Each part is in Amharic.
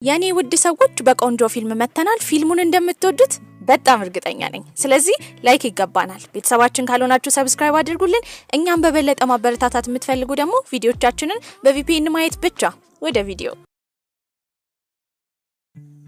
ያኔ ውድ ሰዎች በቆንጆ ፊልም መተናል ፊልሙን እንደምትወዱት በጣም እርግጠኛ ነኝ ስለዚህ ላይክ ይገባናል ቤተሰባችን ካልሆናችሁ ሰብስክራይብ አድርጉልን እኛም በበለጠ ማበረታታት የምትፈልጉ ደግሞ ቪዲዮቻችንን በVPN ማየት ብቻ ወደ ቪዲዮ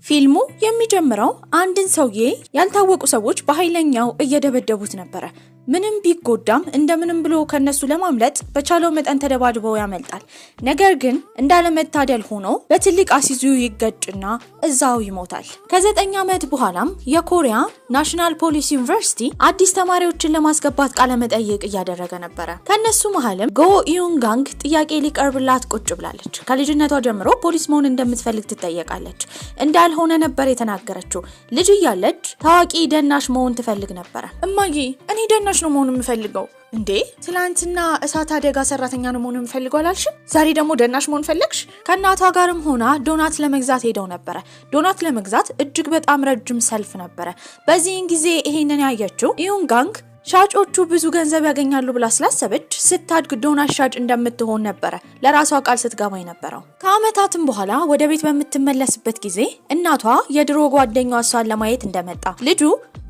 ፊልሙ የሚጀምረው አንድን ሰውዬ ያልታወቁ ሰዎች በኃይለኛው እየደበደቡት ነበር ምንም ቢጎዳም እንደምንም ብሎ ከነሱ ለማምለጥ በቻለው መጠን ተደባድበው ያመልጣል ነገር ግን እንዳለመታደል ሆኖ በትልቅ አሲዙ ይገጭና እዛው ይሞታል ከ9 ዓመት በኋላም የኮሪያ ናሽናል ፖሊስ ዩኒቨርሲቲ አዲስ ተማሪዎችን ለማስገባት ቃለ መጠይቅ እያደረገ ነበር ከነሱ መሃልም ጎ ኢዩንጋንግ ጥያቄ ሊቀርብላት ቁጭ ብላለች ከልጅነቷ ጀምሮ ፖሊስ መሆን እንደምትፈልግ ትጠየቃለች እንዳልሆነ ነበር የተናገረችው ልጅ እያለች ታዋቂ ደናሽ መሆን ትፈልግ ነበር እማዬ እኔ ደናሽ ነው መሆን የምፈልገው እንዴ ትላንትና እሳት አደጋ ሰራተኛ ነው መሆን የምፈልገው አላልሽም ዛሬ ደግሞ ደናሽ መሆን ፈለግሽ ከናቷ ጋርም ሆና ዶናት ለመግዛት ሄደው ነበር ዶናት ለመግዛት እጅግ በጣም ረጅም ሰልፍ ነበር በዚህን ጊዜ ይሄንን ያየችው ኢዩንጋንግ ሻጮቹ ብዙ ገንዘብ ያገኛሉ ብላ ስላሰበች ስታድግ ዶናት ሻጭ እንደምትሆን ነበር ለራሷ ቃል ስትገባይ ነበረው ከአመታትም በኋላ ወደ ቤት በመትመለስበት ጊዜ እናቷ የድሮ ጓደኛዋ እሷን ለማየት እንደመጣ ልጁ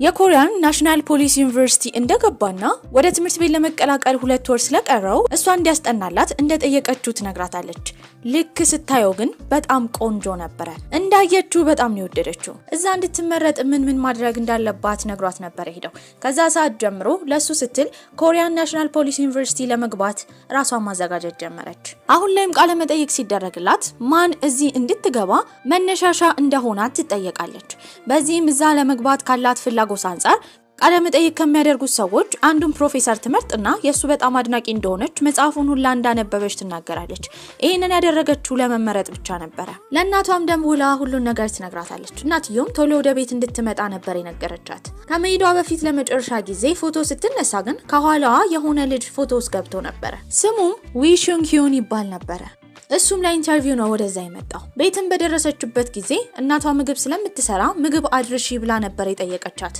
የኮሪያን ናሽናል ፖሊስ ዩኒቨርሲቲ እንደገባና ወደ ትምህርት ቤት ለመቀላቀል 2 ወር ስለቀረው እሷ እንዲያስጠናላት እንደጠየቀችው ትነግራታለች ልክ ስታየው ግን በጣም ቆንጆ ነበር እንዳየችው በጣም ነው ወደደችው እዛ እንድትመረጥ ምን ማድረግ እንዳለባት ነግሯት ነበር ሄደው ከዛ ሰዓት ጀምሮ ለሱ ስትል ኮሪያን ናሽናል ፖሊስ ዩኒቨርሲቲ ለመግባት ራሷን ማዘጋጀት ጀመረች አሁን ላይም ቃለ መጠይቅ ሲደረግላት ማን እዚህ እንድትገባ መነሻሻ እንደሆነ ትጠየቃለች በዚህም እዛ ለመግባት ካላት ፍላጎት አንፃር ቃለ መጠይቅ ከሚያደርጉት ሰዎች አንዱን ፕሮፌሰር ትምህርትና የሱ በጣም አድናቂ እንደሆነች መጽሐፉን ሁላ እንዳነበበች ትናገራለች ይሄንን ያደረገችው ለመመረጥ ብቻ ነበር ለእናቷም ደውላ ሁሉን ነገር ትነግራታለች እናትየውም ቶሎ ወደ ቤት እንድትመጣ ነበር የነገረቻት ከመሄዷ በፊት ለመጨረሻ ጊዜ ፎቶ ስትነሳ ግን ከኋላዋ የሆነ ልጅ ፎቶ ውስጥ ገብቶ ነበር ስሙም ዊሹንግ ሂዩን ይባል ነበር እሱም ለኢንተርቪው ነው ወደዛ የመጣው ቤትም በደረሰችበት ጊዜ እናቷ ምግብ ስለምትሰራ ምግብ አድርሺ ብላ ነበር የጠየቀቻት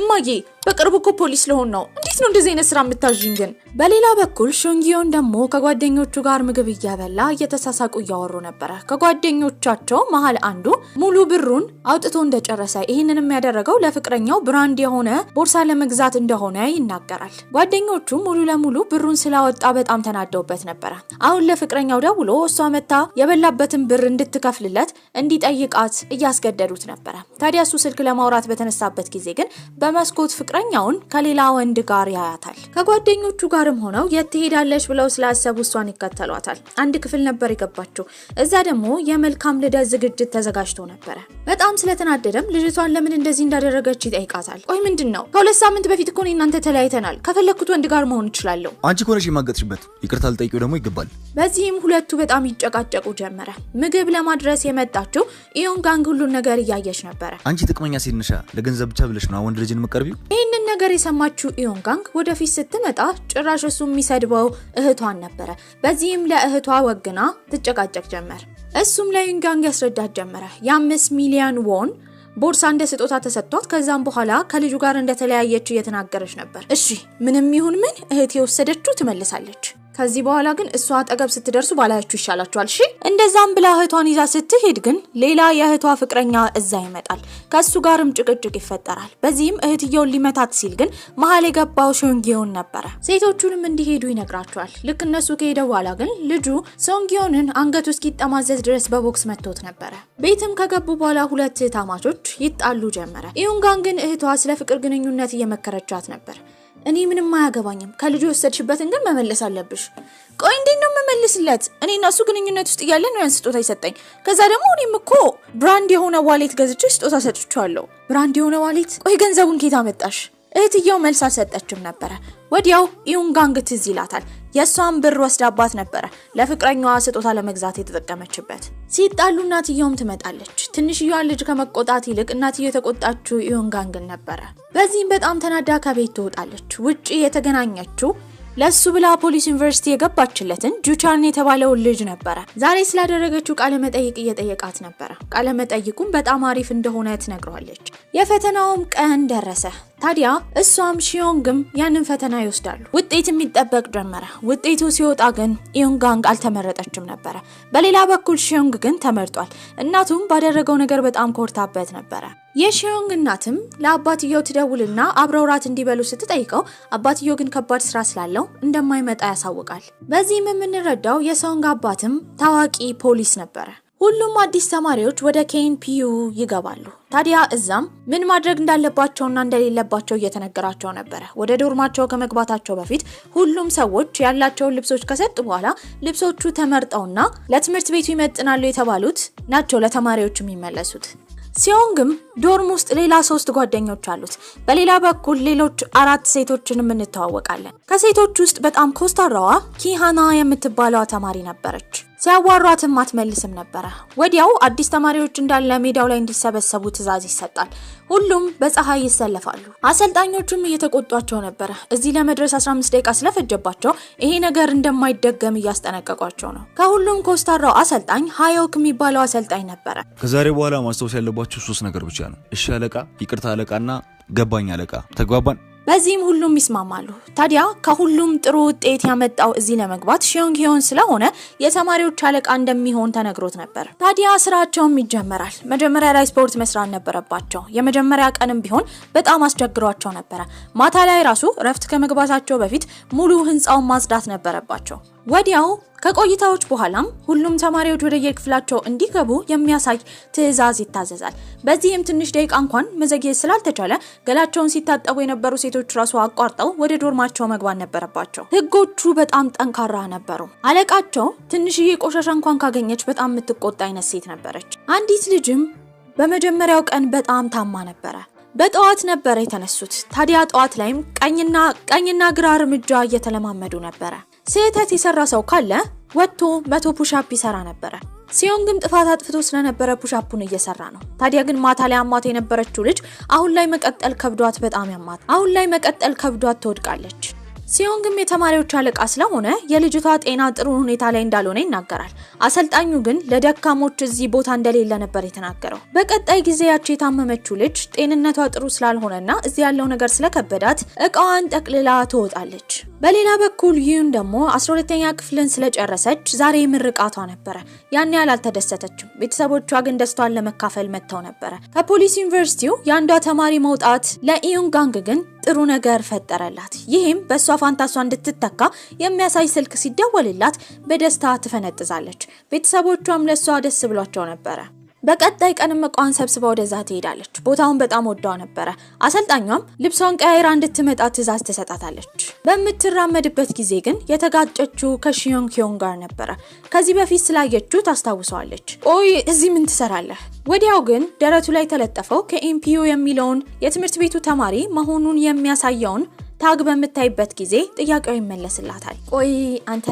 እማዬ በቅርቡ እኮ ፖሊስ ለሆን ነው እንዴት ነው እንደዚህ አይነት ስራ የምታዥኝ ግን በሌላ በኩል ሹንጊዮን ደግሞ ከጓደኞቹ ጋር ምግብ እያበላ እየተሳሳቁ እያወሩ ነበር ከጓደኞቻቸው መሃል አንዱ ሙሉ ብሩን አውጥቶ እንደጨረሰ ይሄንንም ያደረገው ለፍቅረኛው ብራንድ የሆነ ቦርሳ ለመግዛት እንደሆነ ይናገራል ጓደኞቹ ሙሉ ለሙሉ ብሩን ስላወጣ በጣም ተናደውበት ነበር አሁን ለፍቅረኛው ደውሎ እሷ መታ የበላበትን ብር እንድትከፍልለት እንዲጠይቃት እያስገደዱት ነበር ታዲያ እሱ ስልክ ለማውራት በተነሳበት ጊዜ ግን በመስኮት ፍቅረኛውን ከሌላ ወንድ ጋር ያያታል ከጓደኞቹ ጋርም ሆነው የትሄዳለሽ ብለው ስላሰቡ እሷን ይከተሏታል አንድ ክፍል ነበር የገባችው እዛ ደግሞ የመልካም ልደት ዝግጅት ተዘጋጅቶ ነበር በጣም ስለተናደደም ልጅቷን ለምን እንደዚህ እንዳደረገች ይጠይቃታል ቆይ ምንድነው ከሁለት ሳምንት በፊት እኮ እናንተ ተለያይተናል ከፈለኩት ወንድ ጋር መሆን ይችላል አንቺ ኮነሽ የማገጥሽበት ይቅርታ ልጠይቂው ደግሞ ይገባል በዚህም ሁለቱ በጣም ይጨቃጨቁ ጀመረ ምግብ ለማድረስ የመጣችው ኢዩንጋንግ ሁሉ ነገር ያያየች ነበር አንቺ ጥቅመኛ ሲልንሻ ለገንዘብ ብቻ ብለሽ ነው ወንድ ልጅን መቀርቢው ይሄንን ነገር የሰማችው ኢዩንጋንግ ወደፊት ስትመጣ ጭራሽ እሱ የሚሰድበው እህቷን ነበር በዚህም ለእህቷ ወግና ትጨቃጨቅ ጀመር እሱም ለኢዩንጋንግ ያስረዳት ጀመረ የ5 ሚሊዮን ዎን ቦርሳ እንደ ስጦታ ተሰጥቷት ከዛም በኋላ ከልጁ ጋር እንደተለያየች እየተናገረች ነበር እሺ ምንም ይሁን ምን እህቴ ወሰደችው ትመልሳለች ከዚህ በኋላ ግን እሷ አጠገብ ስትደርሱ ባላያችሁ ይሻላችኋል እሺ እንደዛም ብላ እህቷን ይዛ ስትሄድ ግን ሌላ የእህቷ ፍቅረኛ እዛ ይመጣል ከሱ ጋርም ጭቅጭቅ ይፈጠራል በዚህም እህትየው ሊመታት ሲል ግን መሃል የገባው ሾንጊዮን ነበር ሴቶቹንም እንዲሄዱ ይነግራቸዋል ልክ እነሱ ከሄደ በኋላ ግን ልጁ ሶንጊዮንን አንገቱ እስኪጠማዘዝ ድረስ በቦክስ መጥቶት ነበር ቤትም ከገቡ በኋላ ሁለት ታማቾች ይጣሉ ጀመረ ኢዩንጋንግን እህቷ ስለ ፍቅር ግንኙነት እየመከረቻት ነበር እኔ ምንም አያገባኝም ከልጁ ወሰድሽበትን ግን መመለስ አለብሽ ቆይ እንዴት ነው መመለስለት እኔና እሱ ግንኙነት ውስጥ ያለ ነው ያንስጦታ ይሰጠኝ ከዛ ደግሞ እኔም እኮ ብራንድ የሆነ ዋሌት ገዝቼ ስጦታ ሰጥቻለሁ ብራንድ የሆነ ዋሌት ቆይ ገንዘቡን ከየት አመጣሽ እህትየው መልስ አልሰጠችም ነበር ወዲያው ኢዩንጋንግ ትዝ ይላታል የሷን ብር ወስዳባት ነበር ለፍቅረኛዋ ስጦታ ለመግዛት የተጠቀመችበት ሲጣሉ እናትየውም ትመጣለች ትንሽዬዋ ልጅ ከመቆጣት ይልቅ እናትየው የተቆጣችው ኢዩንጋንግን ነበር በዚህም በጣም ተናዳ ከቤት ትወጣለች ውጪ የተገናኘችው ለሱ ብላ ፖሊስ ዩኒቨርሲቲ የገባችለትን ጁቻን የተባለው ልጅ ነበር ዛሬ ስላደረገችው ቃለ መጠይቅ እየጠየቃት ነበር ቃለ መጠይቁም በጣም አሪፍ እንደሆነ ትነግረዋለች የፈተናውም ቀን ደረሰ ታዲያ እሷም ሺዮንግም ያንን ፈተና ይወስዳሉ። ውጤት የሚጠበቅ ጀመረ። ውጤቱ ሲወጣ ግን ኢዩንጋንግ አልተመረጠችም ነበር። በሌላ በኩል ሺዮንግ ግን ተመርጧል። እናቱም ባደረገው ነገር በጣም ኮርታበት ነበር። የሺዮንግ እናትም ለአባትየው ትደውልና አብረው ራት እንዲበሉ ስትጠይቀው አባትየው ግን ከባድ ስራ ስላለው እንደማይመጣ ያሳውቃል። በዚህም የምንረዳው የሶንግ አባትም ታዋቂ ፖሊስ ነበር። ሁሉም አዲስ ተማሪዎች ወደ KNPU ይገባሉ። ታዲያ እዛም ምን ማድረግ እንዳለባቸውና እንደሌለባቸው እየተነገራቸው ነበር። ወደ ዶርማቸው ከመግባታቸው በፊት ሁሉም ሰዎች ያላቸውን ልብሶች ከሰጡ በኋላ ልብሶቹ ተመርጠውና ለትምህርት ቤቱ ይመጥናሉ የተባሉት ናቸው ለተማሪዎች የሚመለሱት። ሲዮንግም ዶርም ውስጥ ሌላ 3 ጓደኞች አሉት። በሌላ በኩል ሌሎች 4 ሴቶችንም እንተዋወቃለን። ከሴቶች ውስጥ በጣም ኮስታራዋ ኪሃና የምትባለዋ ተማሪ ነበረች። ሲያዋሯትም አትመልስም ነበር። ወዲያው አዲስ ተማሪዎች እንዳለ ሜዳው ላይ እንዲሰበሰቡ ትዕዛዝ ይሰጣል። ሁሉም በፀሐይ ይሰለፋሉ። አሰልጣኞቹም እየተቆጧቸው ነበር። እዚህ ለመድረስ 15 ደቂቃ ስለፈጀባቸው ይሄ ነገር እንደማይደገም እያስጠነቀቋቸው ነው። ከሁሉም ኮስታራው አሰልጣኝ ሃዮክ የሚባለው አሰልጣኝ ነበር። ከዛሬ በኋላ ማስተዋወስ ያለባችሁ 3 ነገር ብቻ ነው። እሺ አለቃ፣ ይቅርታ አለቃና ገባኝ አለቃ። ተግባባን? በዚህም ሁሉም ይስማማሉ። ታዲያ ከሁሉም ጥሩ ውጤት ያመጣው እዚህ ለመግባት ሺዮንግ ሂዮን ስለሆነ የተማሪዎች አለቃ እንደሚሆን ተነግሮት ነበር። ታዲያ ስራቸውም ይጀምራል። መጀመሪያ ላይ ስፖርት መስራት ነበረባቸው። የመጀመሪያ ቀንም ቢሆን በጣም አስቸግሯቸው ነበር። ማታ ላይ ራሱ ረፍት ከመግባታቸው በፊት ሙሉ ህንጻውን ማጽዳት ነበረባቸው። ወዲያው ከቆይታዎች በኋላም ሁሉም ተማሪዎች ወደ የክፍላቸው እንዲገቡ የሚያሳይ ትዕዛዝ ይታዘዛል። በዚህም ትንሽ ደቂቃ እንኳን መዘግየት ስላልተቻለ ገላቸውን ሲታጠቡ የነበሩ ሴቶች ራሱ አቋርጠው ወደ ዶርማቸው መግባት ነበረባቸው። ህጎቹ በጣም ጠንካራ ነበሩ። አለቃቸው ትንሽዬ ቆሻሻ እንኳን ካገኘች በጣም የምትቆጣ አይነት ሴት ነበረች። አንዲት ልጅም በመጀመሪያው ቀን በጣም ታማ ነበር። በጠዋት ነበር የተነሱት። ታዲያ ጠዋት ላይም ቀኝና ግራ እርምጃ እየተለማመዱ ነበር። ስህተት የሰራ ሰው ካለ ወጥቶ 100 ፑሽአፕ ይሰራ ነበር። ሲዮንግም ጥፋት አጥፍቶ ስለነበረ ፑሽአፑን እየሰራ ነው። ታዲያ ግን ማታ ላይ አማት የነበረችው ልጅ አሁን ላይ መቀጠል ከብዷት ትወድቃለች። ሲዮንግም የተማሪዎች አለቃ ስለሆነ የልጅቷ ጤና ጥሩ ሁኔታ ላይ እንዳልሆነ ይናገራል። አሰልጣኙ ግን ለደካሞች እዚህ ቦታ እንደሌለ ነበር የተናገረው። በቀጣይ ጊዜ ያቺ የታመመችው ልጅ ጤንነቷ ጥሩ ስላልሆነና እዚህ ያለው ነገር ስለከበዳት እቃዋን ጠቅልላ ትወጣለች። በሌላ በኩል ዩን ደግሞ 12ኛ ክፍልን ስለጨረሰች ዛሬ ምርቃቷ ነበር። ያን ያህል አልተደሰተችም። ቤተሰቦቿ ግን ደስታዋን ለመካፈል መጥተው ነበር። ከፖሊስ ዩኒቨርሲቲው ያንዷ ተማሪ መውጣት ለኢዩንጋንግ ግን ጥሩ ነገር ፈጠረላት። ይሄም በሷ ፋንታሷ እንድትተካ የሚያሳይ ስልክ ሲደወልላት በደስታ ትፈነጥዛለች። ቤተሰቦቿም ለሷ ደስ ብሏቸው ነበር። በቀጣይ ቀንም እቃዋን ሰብስባ ወደዛ ትሄዳለች። ቦታውን በጣም ወዳው ነበር። አሰልጣኛም ልብሷን ቀያይራ እንድትመጣ ትዕዛዝ ትሰጣታለች። በምትራመድበት ጊዜ ግን የተጋጨችው ከሺዮንግ ሂዮን ጋር ነበር። ከዚህ በፊት ስላየችው ታስታውሰዋለች። ቆይ እዚህ ምን ትሰራለህ? ወዲያው ግን ደረቱ ላይ ተለጠፈው KNPU የሚለውን የትምህርት ቤቱ ተማሪ መሆኑን የሚያሳየውን ታግ በምታይበት ጊዜ ጥያቄው ይመለስላታል። ቆይ አንተ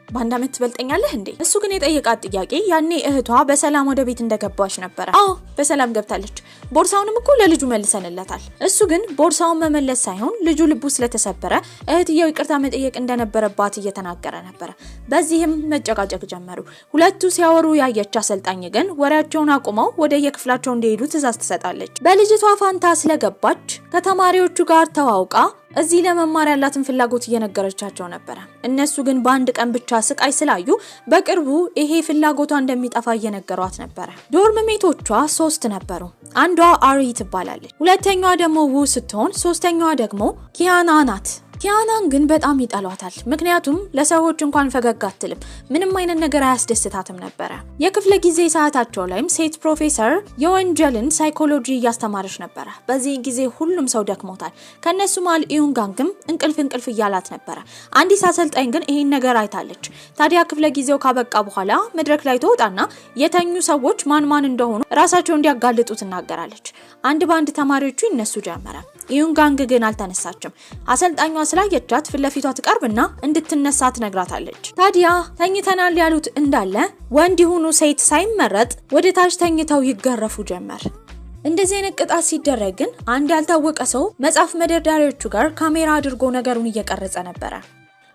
ባንድ አመት ትበልጠኛለህ እንዴ? እሱ ግን የጠየቃት ጥያቄ ያኔ እህቷ በሰላም ወደ ቤት እንደገባች ነበር። አዎ በሰላም ገብታለች። ቦርሳውንም እኮ ለልጁ መልሰንለታል። እሱ ግን ቦርሳውን መመለስ ሳይሆን ልጁ ልቡ ስለተሰበረ እህትየው ይቅርታ መጠየቅ እንደነበረባት እየተናገረ ነበር። በዚህም መጨቃጨቅ ጀመሩ። ሁለቱ ሲያወሩ ያየች አሰልጣኝ ግን ወሬያቸውን አቁመው ወደ የክፍላቸው እንዲሄዱ ትዕዛዝ ትሰጣለች። በልጅቷ ፋንታ ስለገባች ከተማሪዎቹ ጋር ተዋውቃ እዚህ ለመማር ያላትን ፍላጎት እየነገረቻቸው ነበር። እነሱ ግን በአንድ ቀን ብቻ ስቃይ ስላዩ በቅርቡ ይሄ ፍላጎቷ እንደሚጠፋ እየነገሯት ነበር። ዶርም ሜቶቿ 3 ነበሩ። አንዷ አሪ ትባላለች፣ ሁለተኛዋ ደግሞ ው ስትሆን ሶስተኛዋ ደግሞ ኪያና ናት። ኪያናን ግን በጣም ይጠሏታል። ምክንያቱም ለሰዎች እንኳን ፈገግ አትልም። ምንም አይነት ነገር አያስደስታትም ነበር። የክፍለ ጊዜ ሰዓታቸው ላይም ሴት ፕሮፌሰር የወንጀልን ሳይኮሎጂ እያስተማረች ነበር። በዚህ ጊዜ ሁሉም ሰው ደክሞታል። ከነሱ ማል ኢዩንጋንግም እንቅልፍ እያላት ነበር። አንዲት አሰልጣኝ ግን ይሄን ነገር አይታለች። ታዲያ ክፍለ ጊዜው ካበቃ በኋላ መድረክ ላይ ተወጣና የተኙ ሰዎች ማን እንደሆኑ ራሳቸው እንዲያጋልጡ ትናገራለች። አንድ ባንድ ተማሪዎቹ ይነሱ ጀመረ። ኢዩንጋንግ ግን አልተነሳችም። አሰልጣኟ ስላየቻት ፍለፊቷ ትቀርብና እንድትነሳ ትነግራታለች። ታዲያ ተኝተናል ያሉት እንዳለ ወንድ ይሁኑ ሴት ሳይመረጥ ወደ ታች ተኝተው ይገረፉ ጀመር። እንደዚህ አይነት ቅጣት ሲደረግ ግን አንድ ያልታወቀ ሰው መጽሐፍ መደርደሪያዎቹ ጋር ካሜራ አድርጎ ነገሩን እየቀረጸ ነበር።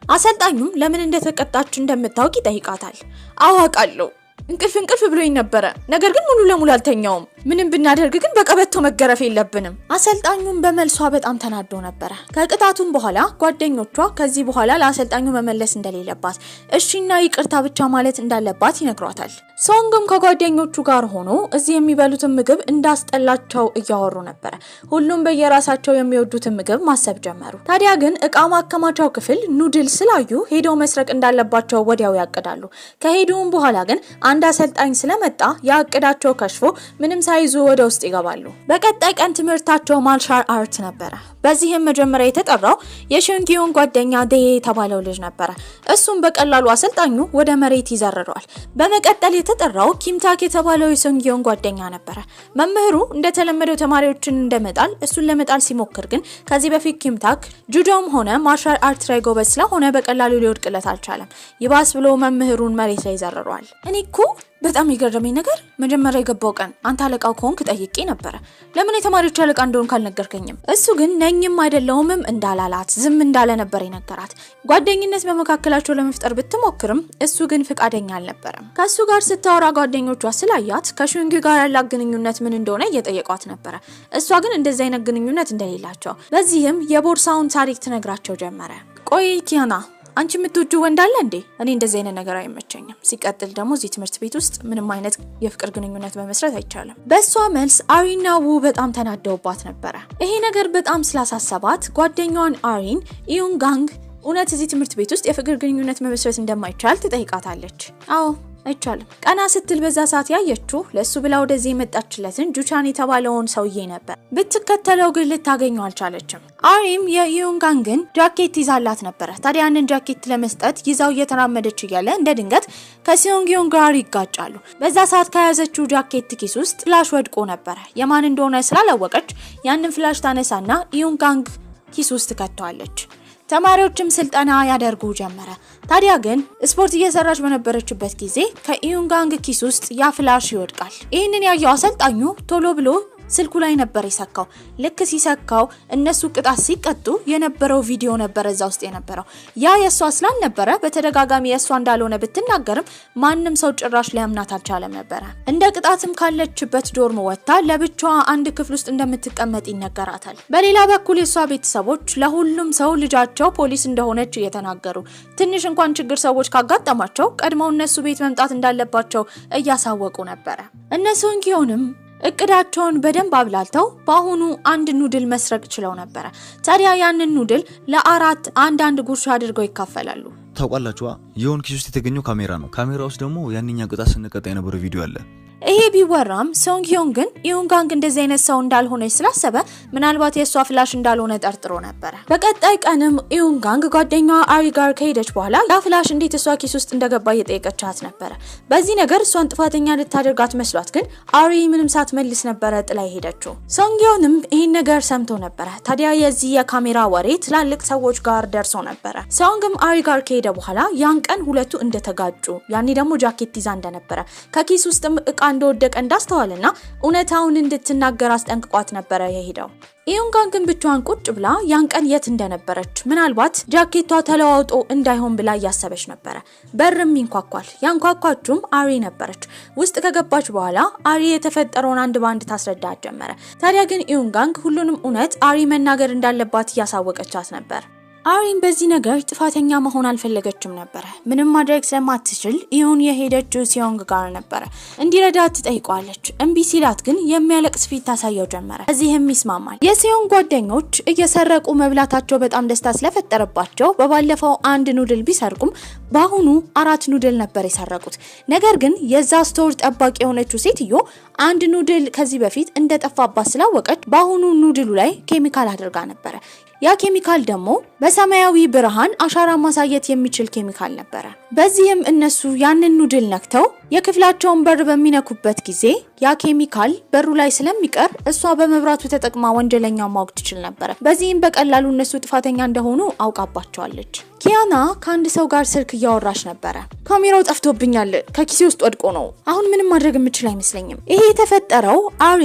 አሰልጣኙም ለምን እንደተቀጣች እንደምታውቅ ይጠይቃታል። አዋቃለሁ እንቅልፍ ብሎኝ ነበር፣ ነገር ግን ሙሉ ለሙሉ አልተኛውም። ምንም ብናደርግ ግን በቀበቶ መገረፍ የለብንም። አሰልጣኙም በመልሷ በጣም ተናዶ ነበር። ከቅጣቱም በኋላ ጓደኞቿ ከዚህ በኋላ ለአሰልጣኙ መመለስ እንደሌለባት እሺና ይቅርታ ብቻ ማለት እንዳለባት ይነግሯታል። ሶንግም ከጓደኞቹ ጋር ሆኖ እዚህ የሚበሉትን ምግብ እንዳስጠላቸው እያወሩ ነበር። ሁሉም በየራሳቸው የሚወዱትን ምግብ ማሰብ ጀመሩ። ታዲያ ግን እቃ ማከማቻው ክፍል ኑድል ስላዩ ሄደው መስረቅ እንዳለባቸው ወዲያው ያቅዳሉ። ከሄዱም በኋላ ግን አንድ አሰልጣኝ ስለመጣ ያቅዳቸው ከሽፎ ምንም ሳይዙ ወደ ውስጥ ይገባሉ። በቀጣይ ቀን ትምህርታቸው ማርሻል አርት ነበር። በዚህም መጀመሪያ የተጠራው የሽንጊዮን ጓደኛ ዴ የተባለው ልጅ ነበር። እሱም በቀላሉ አሰልጣኙ ወደ መሬት ይዘርረዋል። በመቀጠል የተጠራው ኪምታክ የተባለው የሽንጊዮን ጓደኛ ነበር። መምህሩ እንደተለመደው ተማሪዎችን እንደመጣል እሱን ለመጣል ሲሞክር ግን ከዚህ በፊት ኪምታክ ጁዶም ሆነ ማርሻል አርት ላይ ጎበዝ ስለሆነ በቀላሉ ሊወድቅለት አልቻለም። ይባስ ብሎ መምህሩን መሬት ላይ ይዘርረዋል። እኔኮ በጣም ይገርመኝ ነገር መጀመሪያ የገባው ቀን አንተ አለቃው ከሆንክ ጠይቄ ነበር። ለምን የተማሪዎች አለቃ እንደሆን ካልነገርከኝም? እሱ ግን ነኝም አይደለሁምም እንዳላላት ዝም እንዳለ ነበር የነገራት። ጓደኝነት በመካከላቸው ለመፍጠር ብትሞክርም እሱ ግን ፍቃደኛ አልነበረም። ከሱ ጋር ስታወራ ጓደኞቿ ስላያት ከሹንጊ ጋር ያላት ግንኙነት ምን እንደሆነ እየጠየቋት ነበር። እሷ ግን እንደዚህ አይነት ግንኙነት እንደሌላቸው በዚህም የቦርሳውን ታሪክ ትነግራቸው ጀመረ። ቆይ ኪያና አንቺ የምትወጂው ወንድ አለ እንዴ? እኔ እንደዚህ አይነት ነገር አይመቸኝም። ሲቀጥል ደግሞ እዚህ ትምህርት ቤት ውስጥ ምንም አይነት የፍቅር ግንኙነት መመስረት አይቻልም። በሷ መልስ አሪና ው በጣም ተናደውባት ነበር። ይሄ ነገር በጣም ስላሳሰባት ጓደኛዋን አሪን ኢዩንጋንግ እውነት እዚህ ትምህርት ቤት ውስጥ የፍቅር ግንኙነት መመስረት እንደማይቻል ትጠይቃታለች። አዎ አይቻልም። ቀና ስትል በዛ ሰዓት ያየችው ለሱ ብላ ወደዚህ የመጣችለትን ጁቻን የተባለውን ሰውዬ ነበር። ብትከተለው ግን ልታገኘው አልቻለችም። አሪም የኢዩንጋንግን ጃኬት ይዛላት ነበር። ታዲያ ያንን ጃኬት ለመስጠት ይዛው እየተራመደች እያለ እንደ ድንገት ከሲዮንጊዮን ጋር ይጋጫሉ። በዛ ሰዓት ከያዘችው ጃኬት ኪስ ውስጥ ፍላሽ ወድቆ ነበር። የማን እንደሆነ ስላላወቀች ያንን ፍላሽ ታነሳና ኢዩንጋንግ ኪስ ውስጥ ከተዋለች። ተማሪዎችም ስልጠና ያደርጉ ጀመረ። ታዲያ ግን ስፖርት እየሰራች በነበረችበት ጊዜ ከኢዩንጋንግ ኪስ ውስጥ ያ ፍላሽ ይወድቃል። ይህንን ያየው አሰልጣኙ ቶሎ ብሎ ስልኩ ላይ ነበር ይሰካው። ልክ ሲሰካው እነሱ ቅጣት ሲቀጡ የነበረው ቪዲዮ ነበር እዛ ውስጥ የነበረው። ያ የሷ ስላልነበረ በተደጋጋሚ የሷ እንዳልሆነ ብትናገርም ማንም ሰው ጭራሽ ሊያምናት አልቻለም ነበር። እንደ ቅጣትም ካለችበት ዶርም ወጣ ለብቻዋ አንድ ክፍል ውስጥ እንደምትቀመጥ ይነገራታል። በሌላ በኩል የሷ ቤተሰቦች ለሁሉም ሰው ልጃቸው ፖሊስ እንደሆነች እየተናገሩ ትንሽ እንኳን ችግር ሰዎች ካጋጠማቸው ቀድመው እነሱ ቤት መምጣት እንዳለባቸው እያሳወቁ ነበር። እነሱ እንኪዮንም እቅዳቸውን በደንብ አብላልተው በአሁኑ አንድ ኑድል መስረቅ ችለው ነበር። ታዲያ ያንን ኑድል ለአራት አንድ ጉርሻ አድርገው ይካፈላሉ። ታውቃላችሁ የሆን ኪስ ውስጥ የተገኘው ካሜራ ነው። ካሜራ ውስጥ ደግሞ ያንኛ ቅጣት ስንቀጣ የነበረው ቪዲዮ አለ። ይሄ ቢወራም ሶንግዮን ግን ኢዩንጋንግ እንደዚህ አይነት ሰው እንዳልሆነች ስላሰበ ምናልባት የሷ ፍላሽ እንዳልሆነ ጠርጥሮ ነበር። በቀጣይ ቀንም ኢዩንጋንግ ጓደኛዋ አሪ ጋር ከሄደች በኋላ ያ ፍላሽ እንዴት እሷ ኪስ ውስጥ እንደገባ እየጠየቀቻት ነበር። በዚህ ነገር እሷን ጥፋተኛ ልታደርጋት መስሏት ግን አሪ ምንም ሳትመልስ ነበር ጥላ ሄደችው። ሶንግዮንም ይሄን ነገር ሰምቶ ነበር። ታዲያ የዚህ የካሜራ ወሬ ትላልቅ ሰዎች ጋር ደርሶ ነበር። ሶንግም አሪ ጋር ከሄደ በኋላ ያን ቀን ሁለቱ እንደተጋጩ ያኔ ደግሞ ጃኬት ይዛ እንደነበረ ከኪስ ውስጥም እቃ እንደወደቀ እንዳስተዋልና እውነታውን እንድትናገር አስጠንቅቋት ነበር የሄደው። ኢዩንጋንግን ብቻዋን ቁጭ ብላ ያን ቀን የት እንደነበረች ምናልባት ጃኬቷ ተለዋውጦ እንዳይሆን ብላ ያሰበች ነበር። በርም ይንኳኳል። ያንኳኳችም አሪ ነበረች። ውስጥ ከገባች በኋላ አሪ የተፈጠረውን አንድ ባንድ ታስረዳት ጀመረ። ታዲያ ግን ኢዩንጋንግ ሁሉንም እውነት አሪ መናገር እንዳለባት ያሳወቀቻት ነበር። አሪን በዚህ ነገር ጥፋተኛ መሆን አልፈለገችም ነበር። ምንም ማድረግ ስለማትችል ኢዩን የሄደችው ሲዮንግ ጋር ነበር። እንዲረዳት ትጠይቋለች። እምቢ ሲላት ግን የሚያለቅስ ፊት ታሳየው ጀመረ። እዚህም ይስማማል። የሲዮንግ ጓደኞች እየሰረቁ መብላታቸው በጣም ደስታ ስለፈጠረባቸው በባለፈው አንድ ኑድል ቢሰርቁም በአሁኑ 4 ኑድል ነበር የሰረቁት። ነገር ግን የዛ ስቶር ጠባቂ የሆነችው ሴትዮ አንድ ኑድል ከዚህ በፊት እንደጠፋባት ስላወቀች በአሁኑ ኑድሉ ላይ ኬሚካል አድርጋ ነበር። ያ ኬሚካል ደግሞ በሰማያዊ ብርሃን አሻራ ማሳየት የሚችል ኬሚካል ነበር። በዚህም እነሱ ያንን ኑድል ነክተው የክፍላቸውን በር በሚነኩበት ጊዜ ያ ኬሚካል በሩ ላይ ስለሚቀር እሷ በመብራቱ ተጠቅማ ወንጀለኛው ማወቅ ትችል ነበር። በዚህም በቀላሉ እነሱ ጥፋተኛ እንደሆኑ አውቃባቸዋለች። ኪያና ከአንድ ሰው ጋር ስልክ እያወራች ነበር። ካሜራው ጠፍቶብኛል፣ ከኪሴ ውስጥ ወድቆ ነው። አሁን ምንም ማድረግ የምችል አይመስለኝም። ይሄ የተፈጠረው አሪ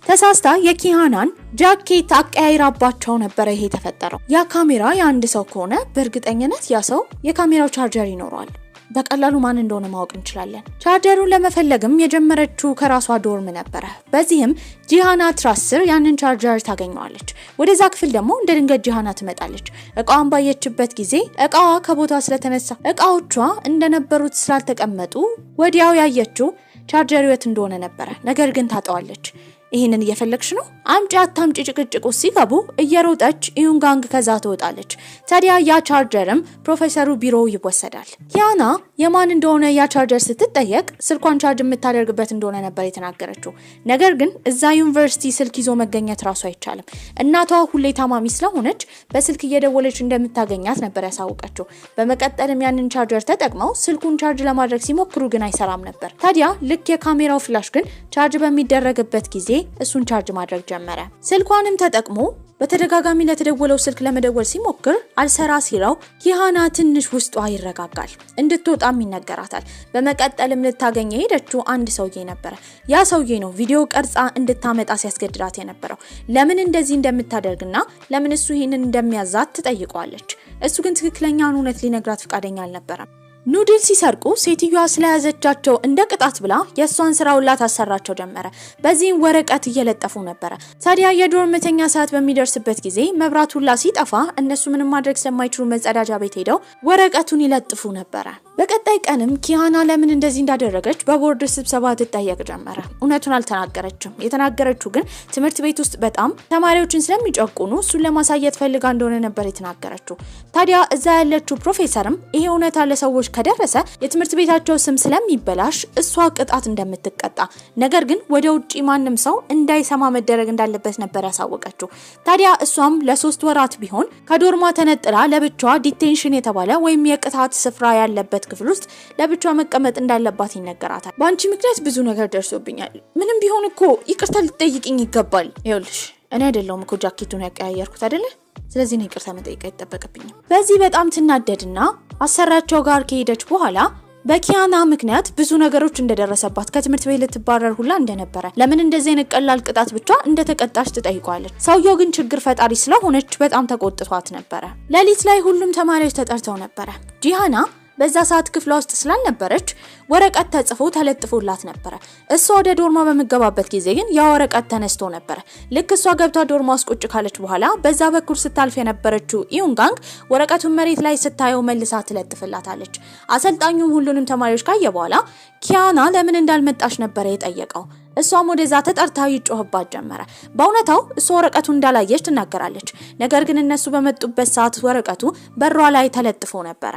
ተሳስታ የኪያናን ጃኬት አቀያይራባቸው ነበር። ይሄ ተፈጠረው ያ ካሜራ የአንድ ሰው ከሆነ በእርግጠኝነት ያ ሰው የካሜራው ቻርጀር ይኖራል። በቀላሉ ማን እንደሆነ ማወቅ እንችላለን። ቻርጀሩን ለመፈለግም የጀመረችው ከራሷ ዶርም ነበር። በዚህም ጂሃና ትራስር ያንን ቻርጀር ታገኘዋለች። ወደዛ ክፍል ደግሞ እንደ ድንገት ጂሃና ትመጣለች። እቃዋን ባየችበት ጊዜ እቃዋ ከቦታው ስለተነሳ እቃዎቿ እንደነበሩት ስላልተቀመጡ ወዲያው ያየችው ቻርጀሩ የት እንደሆነ ነበር። ነገር ግን ታጣዋለች። ይሄንን እየፈለግሽ ነው? አምጪ አታምጪ ጭቅጭቁ ሲገቡ እየሮጠች ኢዩንጋንግ ከዛ ትወጣለች። ታዲያ ያ ቻርጀርም ፕሮፌሰሩ ቢሮ ይወሰዳል። ኪያና የማን እንደሆነ ያ ቻርጀር ስትጠየቅ ስልኳን ቻርጅ የምታደርግበት እንደሆነ ነበር የተናገረችው። ነገር ግን እዛ ዩኒቨርሲቲ ስልክ ይዞ መገኘት ራሱ አይቻልም። እናቷ ሁሌ ታማሚ ስለሆነች በስልክ እየደወለች እንደምታገኛት ነበር ያሳወቀችው። በመቀጠልም ያንን ቻርጀር ተጠቅመው ስልኩን ቻርጅ ለማድረግ ሲሞክሩ ግን አይሰራም ነበር። ታዲያ ልክ የካሜራው ፍላሽ ግን ቻርጅ በሚደረግበት ጊዜ እሱን ቻርጅ ማድረግ ጀመረ። ስልኳንም ተጠቅሞ በተደጋጋሚ ለተደወለው ስልክ ለመደወል ሲሞክር አልሰራ ሲለው ኪያና ትንሽ ውስጧ ይረጋጋል። እንድትወጣም ይነገራታል። በመቀጠልም ልታገኘ ሄደችው አንድ ሰውዬ ነበር። ያ ሰውዬ ነው ቪዲዮ ቀርጻ እንድታመጣ ሲያስገድዳት የነበረው። ለምን እንደዚህ እንደምታደርግና ለምን እሱ ይሄንን እንደሚያዛት ትጠይቀዋለች። እሱ ግን ትክክለኛውን እውነት ሊነግራት ፈቃደኛ አልነበረም። ኑድል ሲሰርቁ ሴትዮዋ ስለያዘቻቸው እንደ ቅጣት ብላ የሷን ስራውላ ታሰራቸው ጀመረ። በዚህም ወረቀት እየለጠፉ ነበር። ታዲያ የዶርምተኛ ሰዓት በሚደርስበት ጊዜ መብራቱላ ሲጠፋ እነሱ ምንም ማድረግ ስለማይችሉ መጸዳጃ ቤት ሄደው ወረቀቱን ይለጥፉ ነበር። በቀጣይ ቀንም ኪያና ለምን እንደዚህ እንዳደረገች በቦርድ ስብሰባ ትጠየቅ ጀመረ። እውነቱን አልተናገረችም። የተናገረችው ግን ትምህርት ቤት ውስጥ በጣም ተማሪዎችን ስለሚጨቁኑ እሱን ለማሳየት ፈልጋ እንደሆነ ነበር የተናገረችው። ታዲያ እዛ ያለችው ፕሮፌሰርም ይሄ እውነታ ለሰዎች ከደረሰ የትምህርት ቤታቸው ስም ስለሚበላሽ እሷ ቅጣት እንደምትቀጣ ነገር ግን ወደ ውጪ ማንም ሰው እንዳይሰማ መደረግ እንዳለበት ነበር ያሳወቀችው። ታዲያ እሷም ለ3 ወራት ቢሆን ከዶርማ ተነጥላ ለብቻዋ ዲቴንሽን የተባለ ወይም የቅጣት ስፍራ ያለበት ክፍል ውስጥ ለብቻዋ መቀመጥ እንዳለባት ይነገራታል። ባንቺ ምክንያት ብዙ ነገር ደርሶብኛል። ምንም ቢሆን እኮ ይቅርታ ልትጠይቅኝ ይገባል። ይኸውልሽ እኔ አይደለሁም እኮ ጃኬቱን ያቀያየርኩት አይደለ? ስለዚህ ነው ይቅርታ መጠየቅ አይጠበቅብኝም። በዚህ በጣም ትናደድና አሰራቸው ጋር ከሄደች በኋላ በኪያና ምክንያት ብዙ ነገሮች እንደደረሰባት ከትምህርት ቤት ልትባረር ሁላ እንደነበረ ለምን እንደዚህ አይነት ቀላል ቅጣት ብቻ እንደተቀጣች ትጠይቋለች። ሰውየው ግን ችግር ፈጣሪ ስለሆነች በጣም ተቆጥቷት ነበር። ሌሊት ላይ ሁሉም ተማሪዎች ተጠርተው ነበር። ጂሃና በዛ ሰዓት ክፍሏ ውስጥ ስላልነበረች ወረቀት ተጽፎ ተለጥፎላት ነበር። እሷ ወደ ዶርማ በመገባበት ጊዜ ግን ያ ወረቀት ተነስቶ ነበር። ልክ እሷ ገብታ ዶርማ ውስጥ ቁጭ ካለች በኋላ በዛ በኩል ስታልፍ የነበረችው ኢዩንጋንግ ወረቀቱን መሬት ላይ ስታየው መልሳ ትለጥፍላታለች። አሰልጣኙም ሁሉንም ተማሪዎች ካየ በኋላ ኪያና ለምን እንዳልመጣች ነበር የጠየቀው። እሷም ወደዛ ተጠርታ ይጮህባት ጀመረ። በእውነታው እሷ ወረቀቱን እንዳላየች ትናገራለች። ነገር ግን እነሱ በመጡበት ሰዓት ወረቀቱ በሯ ላይ ተለጥፎ ነበር።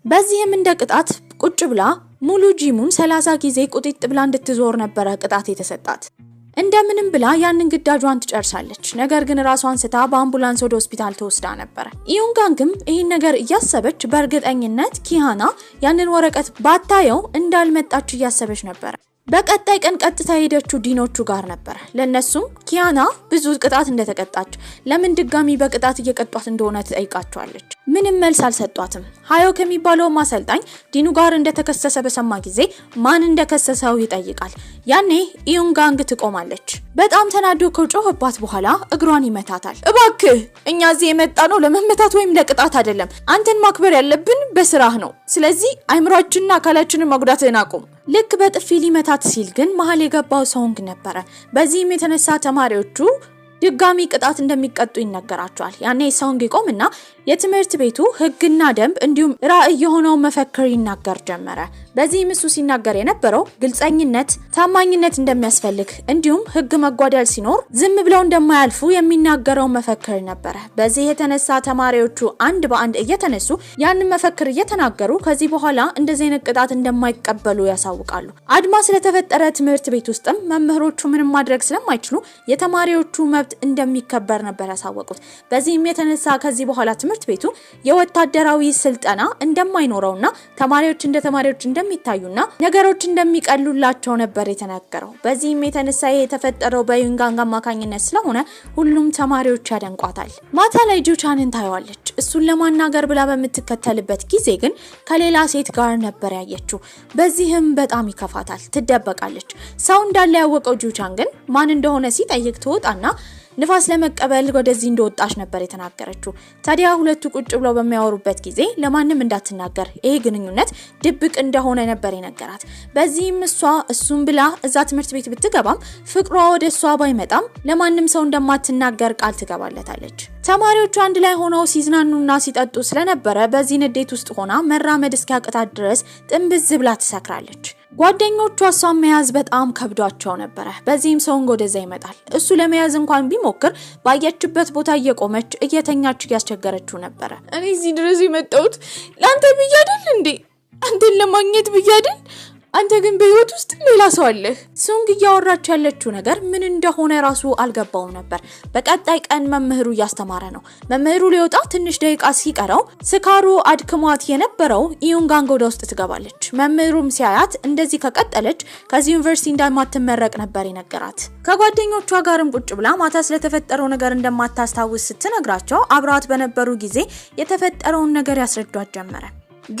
በዚህም እንደ ቅጣት ቁጭ ብላ ሙሉ ጂሙን 30 ጊዜ ቁጥጥ ብላ እንድትዞር ነበር ቅጣት የተሰጣት። እንደምንም ብላ ያንን ግዳጇን ትጨርሳለች። ነገር ግን ራሷን ስታ በአምቡላንስ ወደ ሆስፒታል ተወስዳ ነበር። ኢዩንጋንግም ይሄን ነገር እያሰበች በእርግጠኝነት ኪያና ያንን ወረቀት ባታየው እንዳልመጣች እያሰበች ነበር። በቀጣይ ቀን ቀጥታ ሄደችው ዲኖቹ ጋር ነበር። ለነሱም ኪያና ብዙ ቅጣት እንደተቀጣች ለምን ድጋሚ በቅጣት እየቀጧት እንደሆነ ትጠይቃቸዋለች። ምንም መልስ አልሰጧትም። ሃዮ ከሚባለው ማሰልጣኝ ዲኑ ጋር እንደተከሰሰ በሰማ ጊዜ ማን እንደከሰሰው ይጠይቃል። ያኔ ኢዩንጋንግ ትቆማለች። በጣም ተናዶ ከጮህባት በኋላ እግሯን ይመታታል። እባክህ እኛ እዚህ የመጣነው ለመመታት ወይም ለቅጣት አይደለም። አንተን ማክበር ያለብን በስራህ ነው። ስለዚህ አይምሮአችንና አካላችንን መጉዳትህን አቁም። ልክ በጥፊ ሊመታት ሲል ግን መሃል የገባው ሰውንግ ነበር። በዚህም የተነሳ ተማሪዎቹ ድጋሚ ቅጣት እንደሚቀጡ ይነገራቸዋል። ያኔ ሰውንግ ይቆምና የትምህርት ቤቱ ህግና ደንብ እንዲሁም ራዕይ የሆነው መፈክር ይናገር ጀመረ። በዚህም እሱ ሲናገር የነበረው ግልጸኝነት፣ ታማኝነት እንደሚያስፈልግ እንዲሁም ህግ መጓደል ሲኖር ዝም ብለው እንደማያልፉ የሚናገረው መፈክር ነበር። በዚህ የተነሳ ተማሪዎቹ አንድ በአንድ እየተነሱ ያን መፈክር እየተናገሩ ከዚህ በኋላ እንደዚህ አይነት ቅጣት እንደማይቀበሉ ያሳውቃሉ። አድማ ስለተፈጠረ ትምህርት ቤት ውስጥም መምህሮቹ ምንም ማድረግ ስለማይችሉ የተማሪዎቹ መብት እንደሚከበር ነበር ያሳወቁት። በዚህም የተነሳ ከዚህ በኋላ ትምህርት ቤቱ የወታደራዊ ስልጠና እንደማይኖረውና ተማሪዎች እንደ ተማሪዎች እንደሚታዩና ነገሮች እንደሚቀሉላቸው ነበር የተነገረው። በዚህም የተነሳ የተፈጠረው በኢዩንጋንግ አማካኝነት ስለሆነ ሁሉም ተማሪዎች ያደንቋታል። ማታ ላይ ጁቻንን ታየዋለች። እሱን ለማናገር ብላ በምትከተልበት ጊዜ ግን ከሌላ ሴት ጋር ነበር ያየችው። በዚህም በጣም ይከፋታል። ትደበቃለች። ሰው እንዳለ ያወቀው ጁቻን ግን ማን እንደሆነ ሲጠይቅ ትወጣና ንፋስ ለመቀበል ወደዚህ እንደወጣች ነበር የተናገረችው። ታዲያ ሁለቱ ቁጭ ብለው በሚያወሩበት ጊዜ ለማንም እንዳትናገር ይሄ ግንኙነት ድብቅ እንደሆነ ነበር የነገራት። በዚህም እሱም ብላ እዛ ትምህርት ቤት ብትገባም ፍቅሯ ወደ እሷ ባይመጣም ለማንም ሰው እንደማትናገር ቃል ትገባለታለች። ተማሪዎቹ አንድ ላይ ሆነው ሲዝናኑና ሲጠጡ ስለነበረ በዚህ ንዴት ውስጥ ሆና መራመድ እስኪያቅታት ድረስ ጥንብዝ ብላ ትሰክራለች። ጓደኞቿ እሷን መያዝ በጣም ከብዷቸው ነበር። በዚህም ሶንግ ወደዛ ይመጣል። እሱ ለመያዝ እንኳን ቢሞክር ባየችበት ቦታ እየቆመች እየተኛች ያስቸገረችው ነበር። እኔ እዚህ ድረስ የመጣሁት ላንተ ብዬ አይደል እንዴ? አንተን ለማግኘት ብዬ አይደል? አንተ ግን በህይወት ውስጥ ሌላ ሰው አለ። ሶንግ እያወራች ያለችው ነገር ምን እንደሆነ ራሱ አልገባውም ነበር። በቀጣይ ቀን መምህሩ እያስተማረ ነው። መምህሩ ሊወጣ ትንሽ ደቂቃ ሲቀረው ስካሩ አድክሟት የነበረው ኢዩንጋንግ ወደ ውስጥ ትገባለች። መምህሩም ሲያያት እንደዚህ ከቀጠለች ከዚህ ዩኒቨርሲቲ እንደማትመረቅ ነበር የነገራት። ከጓደኞቿ ጋርም ቁጭ ብላ ማታ ስለተፈጠረው ነገር እንደማታስታውስ ስትነግራቸው አብራት በነበሩ ጊዜ የተፈጠረውን ነገር ያስረዷት ጀመረ።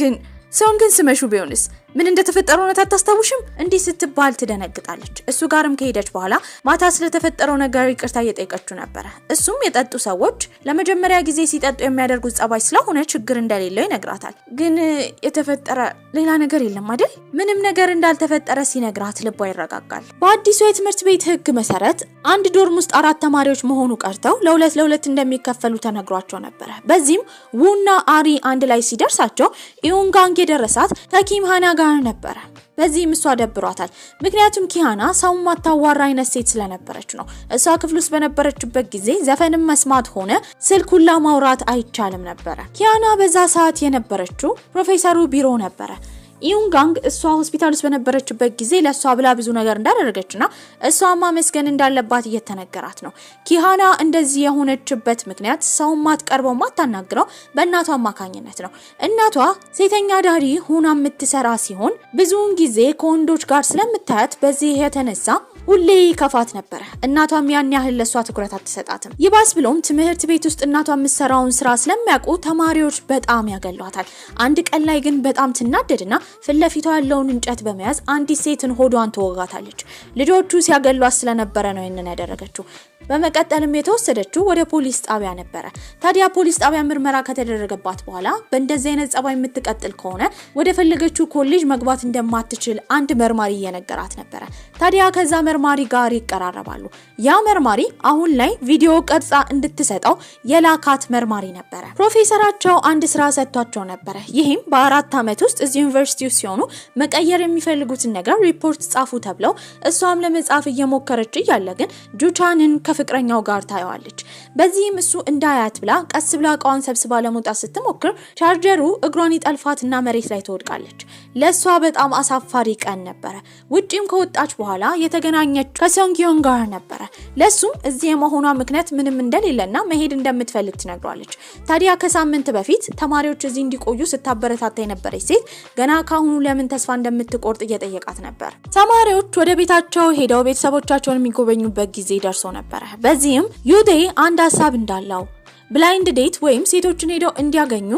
ግን ሶንግን ስመሹ ቢሆንስ ምን እንደተፈጠረው ነው ታስታውሽም? እንዲህ ስትባል ትደነግጣለች። እሱ ጋርም ከሄደች በኋላ ማታ ስለተፈጠረው ነገር ይቅርታ እየጠየቀችው ነበር። እሱም የጠጡ ሰዎች ለመጀመሪያ ጊዜ ሲጠጡ የሚያደርጉት ጸባይ ስለሆነ ችግር እንደሌለው ይነግራታል። ግን የተፈጠረ ሌላ ነገር የለም አይደል? ምንም ነገር እንዳልተፈጠረ ሲነግራት ልቧ ይረጋጋል። በአዲሱ የትምህርት ቤት ህግ መሰረት አንድ ዶርም ውስጥ 4 ተማሪዎች መሆኑ ቀርተው ለሁለት እንደሚከፈሉ ተነግሯቸው ነበር። በዚህም ውና አሪ አንድ ላይ ሲደርሳቸው ኢዩንጋንግ የደረሳት ከኪም ሃና ጋር ነበር። በዚህም እሷ ደብሯታል። ምክንያቱም ኪሃና ሰው ማታዋራ አይነት ሴት ስለነበረች ነው። እሷ ክፍል ውስጥ በነበረችበት ጊዜ ዘፈንም መስማት ሆነ ስልክ ሁላ ማውራት አይቻልም ነበር። ኪሃና በዛ ሰዓት የነበረችው ፕሮፌሰሩ ቢሮ ነበር። ኢዩንጋንግ እሷ ሆስፒታል ውስጥ በነበረችበት ጊዜ ለሷ ብላ ብዙ ነገር እንዳደረገችና እሷ ማመስገን እንዳለባት እየተነገራት ነው። ኪሃና እንደዚህ የሆነችበት ምክንያት ሰው ማትቀርበው ማታናግረው በእናቷ አማካኝነት ነው። እናቷ ሴተኛ ዳሪ ሆና የምትሰራ ሲሆን ብዙውን ጊዜ ከወንዶች ጋር ስለምታያት በዚህ የተነሳ ሁሌ ከፋት ነበር። እናቷም ያን ያህል ለሷ ትኩረት አትሰጣትም። ይባስ ብሎም ትምህርት ቤት ውስጥ እናቷ የምትሰራውን ስራ ስለሚያውቁ ተማሪዎች በጣም ያገሏታል። አንድ ቀን ላይ ግን በጣም ትናደድና ፍለፊቷ ያለውን እንጨት በመያዝ አንዲት ሴትን ሆዷን ተወጋታለች። ልጆቹ ሲያገሏት ስለነበረ ነው ይሄንን ያደረገችው። በመቀጠልም የተወሰደችው ወደ ፖሊስ ጣቢያ ነበር። ታዲያ ፖሊስ ጣቢያ ምርመራ ከተደረገባት በኋላ በእንደዚህ አይነት ጸባይ የምትቀጥል ከሆነ ወደ ፈለገችው ኮሌጅ መግባት እንደማትችል አንድ መርማሪ እየነገራት ነበር። ታዲያ ከዛ መርማሪ ጋር ይቀራረባሉ። ያ መርማሪ አሁን ላይ ቪዲዮ ቀርጻ እንድትሰጠው የላካት መርማሪ ነበር። ፕሮፌሰራቸው አንድ ስራ ሰጥቷቸው ነበር። ይሄም በ4 አመት ውስጥ እዚህ ዩኒቨርሲቲ ውስጥ ሲሆኑ መቀየር የሚፈልጉትን ነገር ሪፖርት ጻፉ ተብለው እሷም ለመጻፍ እየሞከረች እያለ ግን ጁቻንን ከፍቅረኛው ጋር ታየዋለች። በዚህም እሱ እንዳያት ብላ ቀስ ብላ እቃዋን ሰብስባ ለመውጣት ስትሞክር ቻርጀሩ እግሯን ይጠልፋትና መሬት ላይ ትወድቃለች። ለሷ በጣም አሳፋሪ ቀን ነበር። ውጪም ከወጣች በኋላ የተገናኘች ከሶንግዮን ጋር ነበር። ለሱም እዚህ የመሆኗ ምክንያት ምንም እንደሌለና መሄድ እንደምትፈልግ ትነግሯለች። ታዲያ ከሳምንት በፊት ተማሪዎች እዚህ እንዲቆዩ ስታበረታታ የነበረች ሴት ገና ካሁኑ ለምን ተስፋ እንደምትቆርጥ እየጠየቃት ነበር። ተማሪዎች ወደ ቤታቸው ሄደው ቤተሰቦቻቸውን የሚጎበኙበት ጊዜ ደርሶ ነበር። በዚህም ዩዴ አንድ ሐሳብ እንዳለው ብላይንድ ዴት ወይም ሴቶችን ሄደው እንዲያገኙ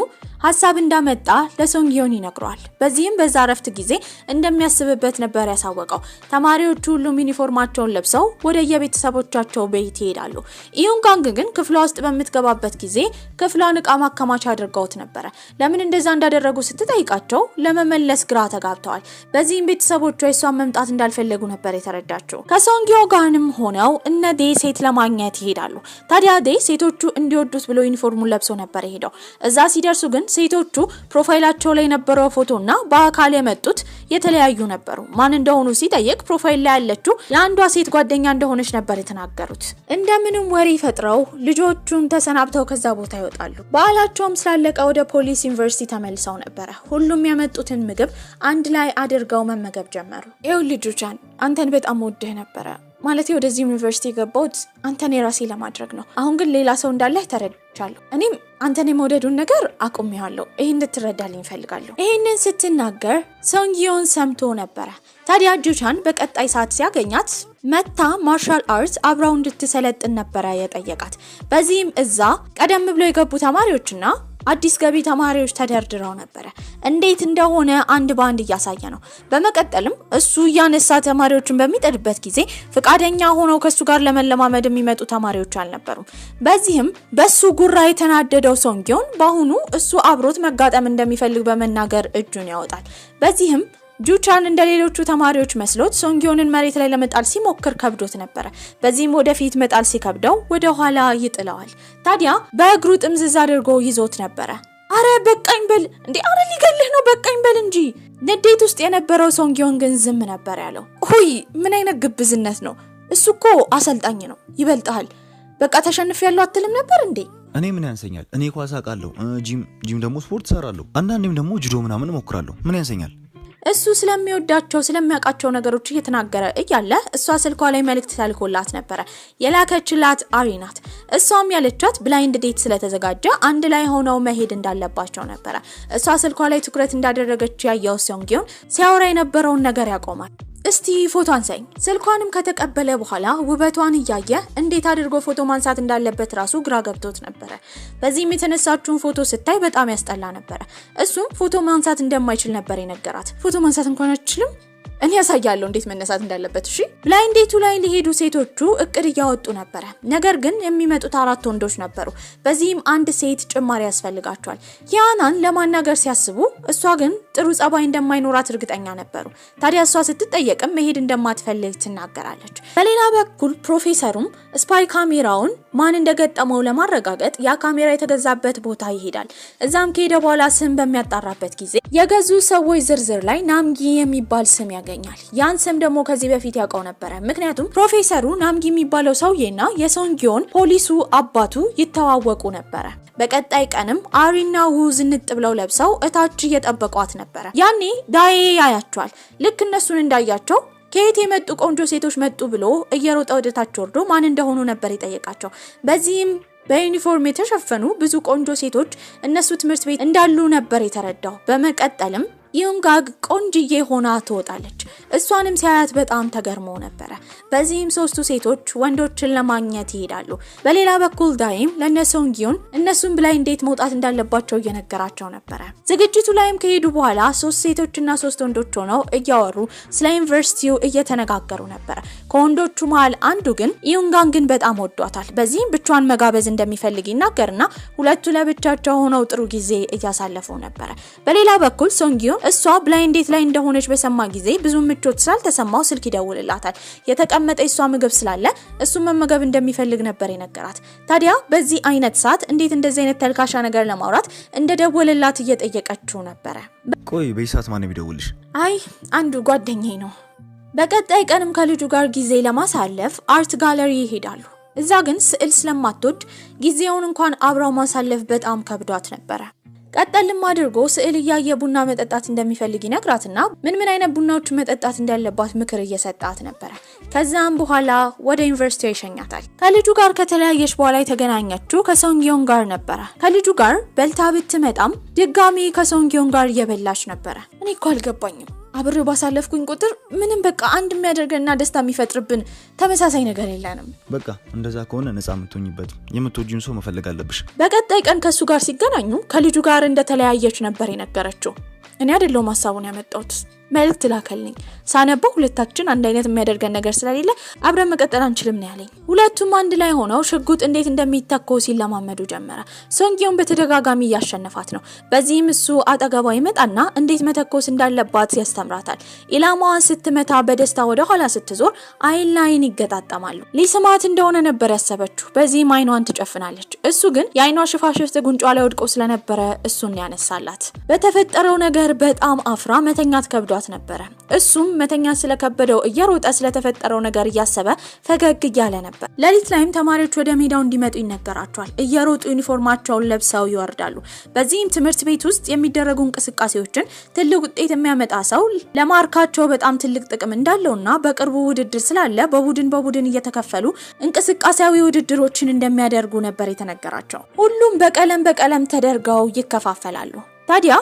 ሐሳብ እንዳመጣ ለሶንግዮን ይነግሯል። በዚህም በዛ ረፍት ጊዜ እንደሚያስብበት ነበር ያሳወቀው። ተማሪዎቹ ሁሉም ዩኒፎርማቸውን ለብሰው ወደ የቤተሰቦቻቸው ቤት ይሄዳሉ። ኢዩንጋንግ ግን ክፍሏ ውስጥ በምትገባበት ጊዜ ክፍሏን ዕቃ ማከማቻ አድርገውት ነበር። ለምን እንደዛ እንዳደረጉ ስትጠይቃቸው ለመመለስ ግራ ተጋብተዋል። በዚህም ቤተሰቦቿ እሷን መምጣት እንዳልፈለጉ ነበር የተረዳቸው። ከሶንግዮ ጋርንም ሆነው እነ ዴ ሴት ለማግኘት ይሄዳሉ። ታዲያ ዴ ሴቶቹ እንዲወዱት ብሎ ዩኒፎርሙን ለብሶ ነበር ሄደው። እዛ ሲደርሱ ግን ሴቶቹ ፕሮፋይላቸው ላይ የነበረው ፎቶና በአካል የመጡት የተለያዩ ነበሩ። ማን እንደሆኑ ሲጠይቅ ፕሮፋይል ላይ ያለችው የአንዷ ሴት ጓደኛ እንደሆነች ነበር የተናገሩት። እንደምንም ወሬ ፈጥረው ልጆቹን ተሰናብተው ከዛ ቦታ ይወጣሉ። በዓላቸውም ስላለቀ ወደ ፖሊስ ዩኒቨርሲቲ ተመልሰው ነበር። ሁሉም ያመጡትን ምግብ አንድ ላይ አድርገው መመገብ ጀመሩ። ይኸው ልጆቻን አንተን በጣም ወድህ ነበር ማለት ወደዚህ ዩኒቨርሲቲ ገባሁት አንተን የራሴ ለማድረግ ነው። አሁን ግን ሌላ ሰው እንዳለ ተረድቻለሁ። እኔም አንተን የመውደዱን ነገር አቁሜያለሁ። ይሄን እንድትረዳልኝ ፈልጋለሁ። ይሄንን ስትናገር ሶንግዮን ሰምቶ ነበር። ታዲያ ጁቻን በቀጣይ ሰዓት ሲያገኛት መታ ማርሻል አርት አብራው እንድትሰለጥን ነበር የጠየቃት። በዚህም እዛ ቀደም ብሎ የገቡ ተማሪዎችና አዲስ ገቢ ተማሪዎች ተደርድረው ነበር። እንዴት እንደሆነ አንድ ባንድ እያሳየ ነው። በመቀጠልም እሱ ያነሳ ተማሪዎችን በሚጠድበት ጊዜ ፍቃደኛ ሆነው ከሱ ጋር ለመለማመድ የሚመጡ ተማሪዎች አልነበሩም። በዚህም በሱ ጉራ የተናደደው ሶንጊዮን በአሁኑ እሱ አብሮት መጋጠም እንደሚፈልግ በመናገር እጁን ያወጣል። በዚህም ጁቻን እንደሌሎቹ ተማሪዎች መስሎት ሶንጊዮንን መሬት ላይ ለመጣል ሲሞክር ከብዶት ነበር። በዚህም ወደፊት መጣል ሲከብደው ወደ ኋላ ይጥለዋል። ታዲያ በእግሩ ጥምዝዝ አድርጎ ይዞት ነበር። አረ በቃኝ በል እንዴ! አረ ሊገልህ ነው በቃኝ በል እንጂ። ንዴት ውስጥ የነበረው ሶንጊዮን ግን ዝም ነበር ያለው። ሆይ ምን አይነት ግብዝነት ነው? እሱ እኮ አሰልጣኝ ነው፣ ይበልጣል። በቃ ተሸንፌያለሁ አትልም ነበር እንዴ? እኔ ምን ያንሰኛል? እኔ ኳስ አውቃለሁ፣ ጂም ደግሞ ስፖርት እሰራለሁ፣ አንዳንዴም ደግሞ ጁዶ ምናምን እሞክራለሁ። ምን ያንሰኛል? እሱ ስለሚወዳቸው ስለሚያውቃቸው ነገሮች እየተናገረ እያለ እሷ ስልኳ ላይ መልእክት ተልኮላት ነበር። የላከችላት አሪ ናት። እሷም ያለቻት ብላይንድ ዴት ስለተዘጋጀ አንድ ላይ ሆነው መሄድ እንዳለባቸው ነበር። እሷ ስልኳ ላይ ትኩረት እንዳደረገች ያየው ሶንጊዮን ሲያወራ የነበረውን ነገር ያቆማል። እስቲ ፎቶ አንሳኝ። ስልኳንም ከተቀበለ በኋላ ውበቷን እያየ እንዴት አድርጎ ፎቶ ማንሳት እንዳለበት ራሱ ግራ ገብቶት ነበር። በዚህም የተነሳችውን ፎቶ ስታይ በጣም ያስጠላ ነበር። እሱም ፎቶ ማንሳት እንደማይችል ነበር የነገራት። ፎቶ ማንሳት እንኳን አትችልም? እኔ ያሳያለሁ እንዴት መነሳት እንዳለበት። እሺ ብላይንድ ዴቱ ላይ ሊሄዱ ሴቶቹ እቅድ ያወጡ ነበር። ነገር ግን የሚመጡት 4 ወንዶች ነበሩ። በዚህም አንድ ሴት ጭማሪ ያስፈልጋቸዋል። ያናን ለማናገር ሲያስቡ እሷ ግን ጥሩ ጸባይ እንደማይኖራት እርግጠኛ ነበሩ። ታዲያ እሷ ስትጠየቅም መሄድ እንደማትፈልግ ትናገራለች። በሌላ በኩል ፕሮፌሰሩም ስፓይ ካሜራውን ማን እንደገጠመው ለማረጋገጥ ያ ካሜራ የተገዛበት ቦታ ይሄዳል። እዛም ከሄደ በኋላ ስም በሚያጣራበት ጊዜ የገዙ ሰዎች ዝርዝር ላይ ናምጊ የሚባል ስም ያገኛል። ያን ስም ደግሞ ከዚህ በፊት ያውቀው ነበር። ምክንያቱም ፕሮፌሰሩ ናምጊ የሚባለው ሰውዬና የሶንጊዮን ፖሊሱ አባቱ ይተዋወቁ ነበር። በቀጣይ ቀንም አሪና ው ዝንጥ ብለው ለብሰው እታች እየጠበቋት ነበር። ያኔ ዳዬ ያያቸዋል። ልክ እነሱን እንዳያቸው ከየት የመጡ ቆንጆ ሴቶች መጡ ብሎ እየሮጠ ወደታች ወርዶ ማን እንደሆኑ ነበር የጠየቃቸው። በዚህም በዩኒፎርም የተሸፈኑ ብዙ ቆንጆ ሴቶች እነሱ ትምህርት ቤት እንዳሉ ነበር የተረዳው። በመቀጠልም ዩንጋግ ቆንጅዬ ሆና ትወጣለች። እሷንም ሲያያት በጣም ተገርሞ ነበር። በዚህም 3ቱ ሴቶች ወንዶችን ለማግኘት ይሄዳሉ። በሌላ በኩል ዳይም ለነሶንጊዮን እነሱን ብላይ እንዴት መውጣት እንዳለባቸው እየነገራቸው ነበር። ዝግጅቱ ላይም ከሄዱ በኋላ 3 ሴቶችና 3 ወንዶች ሆነው እያወሩ ስለ ዩኒቨርሲቲው እየተነጋገሩ ነበር። ከወንዶቹ መሃል አንዱ ግን ዩንጋግን በጣም ወዷታል። በዚህም ብቻዋን መጋበዝ እንደሚፈልግ ይናገርና ሁለቱ ለብቻቸው ሆነው ጥሩ ጊዜ እያሳለፉ ነበር። በሌላ በኩል ሶንጊዮን እሷ ብላይንድ ዴት ላይ እንደሆነች በሰማ ጊዜ ብዙ ምቾት ስላልተሰማው ስልክ ይደውልላታል። የተቀመጠ እሷ ምግብ ስላለ እሱ መመገብ እንደሚፈልግ ነበር የነገራት። ታዲያ በዚህ አይነት ሰዓት እንዴት እንደዚህ አይነት ተልካሻ ነገር ለማውራት እንደደወለላት እየጠየቀችው ነበር። ቆይ በይሳት ማን የሚደውልሽ? አይ አንዱ ጓደኛዬ ነው። በቀጣይ ቀንም ከልጁ ጋር ጊዜ ለማሳለፍ አርት ጋለሪ ይሄዳሉ። እዛ ግን ስዕል ስለማትወድ ጊዜውን እንኳን አብራው ማሳለፍ በጣም ከብዷት ነበር። ቀጠልም አድርጎ ስዕል እያየ ቡና መጠጣት እንደሚፈልግ ይነግራትና ምን አይነት ቡናዎች መጠጣት እንዳለባት ምክር እየሰጣት ነበር። ከዛም በኋላ ወደ ዩኒቨርሲቲ ይሸኛታል። ከልጁ ጋር ከተለያየች በኋላ የተገናኘችው ከሶንጊዮን ጋር ነበር። ከልጁ ጋር በልታ ብትመጣም ድጋሚ ከሶንጊዮን ጋር እየበላች ነበር። እኔ እኮ አልገባኝም። አብሬው ባሳለፍኩኝ ቁጥር ምንም በቃ አንድ የሚያደርገንና ደስታ የሚፈጥርብን ተመሳሳይ ነገር የለንም። በቃ እንደዛ ከሆነ ነፃ የምትሆኝበት የምትወጂውን ሰው መፈለግ አለብሽ። በቀጣይ ቀን ከሱ ጋር ሲገናኙ ከልጁ ጋር እንደተለያየች ነበር የነገረችው። እኔ አይደለም ሐሳቡን ያመጣሁት፣ መልእክት ላከልኝ። ሳነበው ሁለታችን አንድ አይነት የሚያደርገን ነገር ስለሌለ አብረን መቀጠል አንችልም ነው ያለኝ። ሁለቱም አንድ ላይ ሆነው ሽጉጥ እንዴት እንደሚተኮስ ሲለማመዱ ጀመረ። ሶንጊዮን በተደጋጋሚ ያሸነፋት ነው። በዚህም እሱ አጠገቧ ይመጣና እንዴት መተኮስ እንዳለባት ያስተምራታል። ኢላማዋን ስትመታ በደስታ ወደ ኋላ ስትዞር አይን ላይን ይገጣጣማሉ። ሊስማት እንደሆነ ነበር ያሰበችው። በዚህም አይኗን ትጨፍናለች። እሱ ግን የአይኗ ሽፋሽፍት ጉንጯ ላይ ወድቆ ስለነበረ እሱን ያነሳላት። በተፈጠረው ነገር በጣም አፍራ መተኛት ከብዷት ነበር። እሱም መተኛት ስለከበደው እየሮጠ ስለተፈጠረው ነገር እያሰበ ፈገግ እያለ ነበር። ሌሊት ላይም ተማሪዎች ወደ ሜዳው እንዲመጡ ይነገራቸዋል። እየሮጡ ዩኒፎርማቸውን ለብሰው ይወርዳሉ። በዚህም ትምህርት ቤት ውስጥ የሚደረጉ እንቅስቃሴዎችን ትልቅ ውጤት የሚያመጣ ሰው ለማርካቸው በጣም ትልቅ ጥቅም እንዳለውና በቅርቡ ውድድር ስላለ በቡድን እየተከፈሉ እንቅስቃሴያዊ ውድድሮችን እንደሚያደርጉ ነበር የተነገራቸው። ሁሉም በቀለም ተደርገው ይከፋፈላሉ። ታዲያ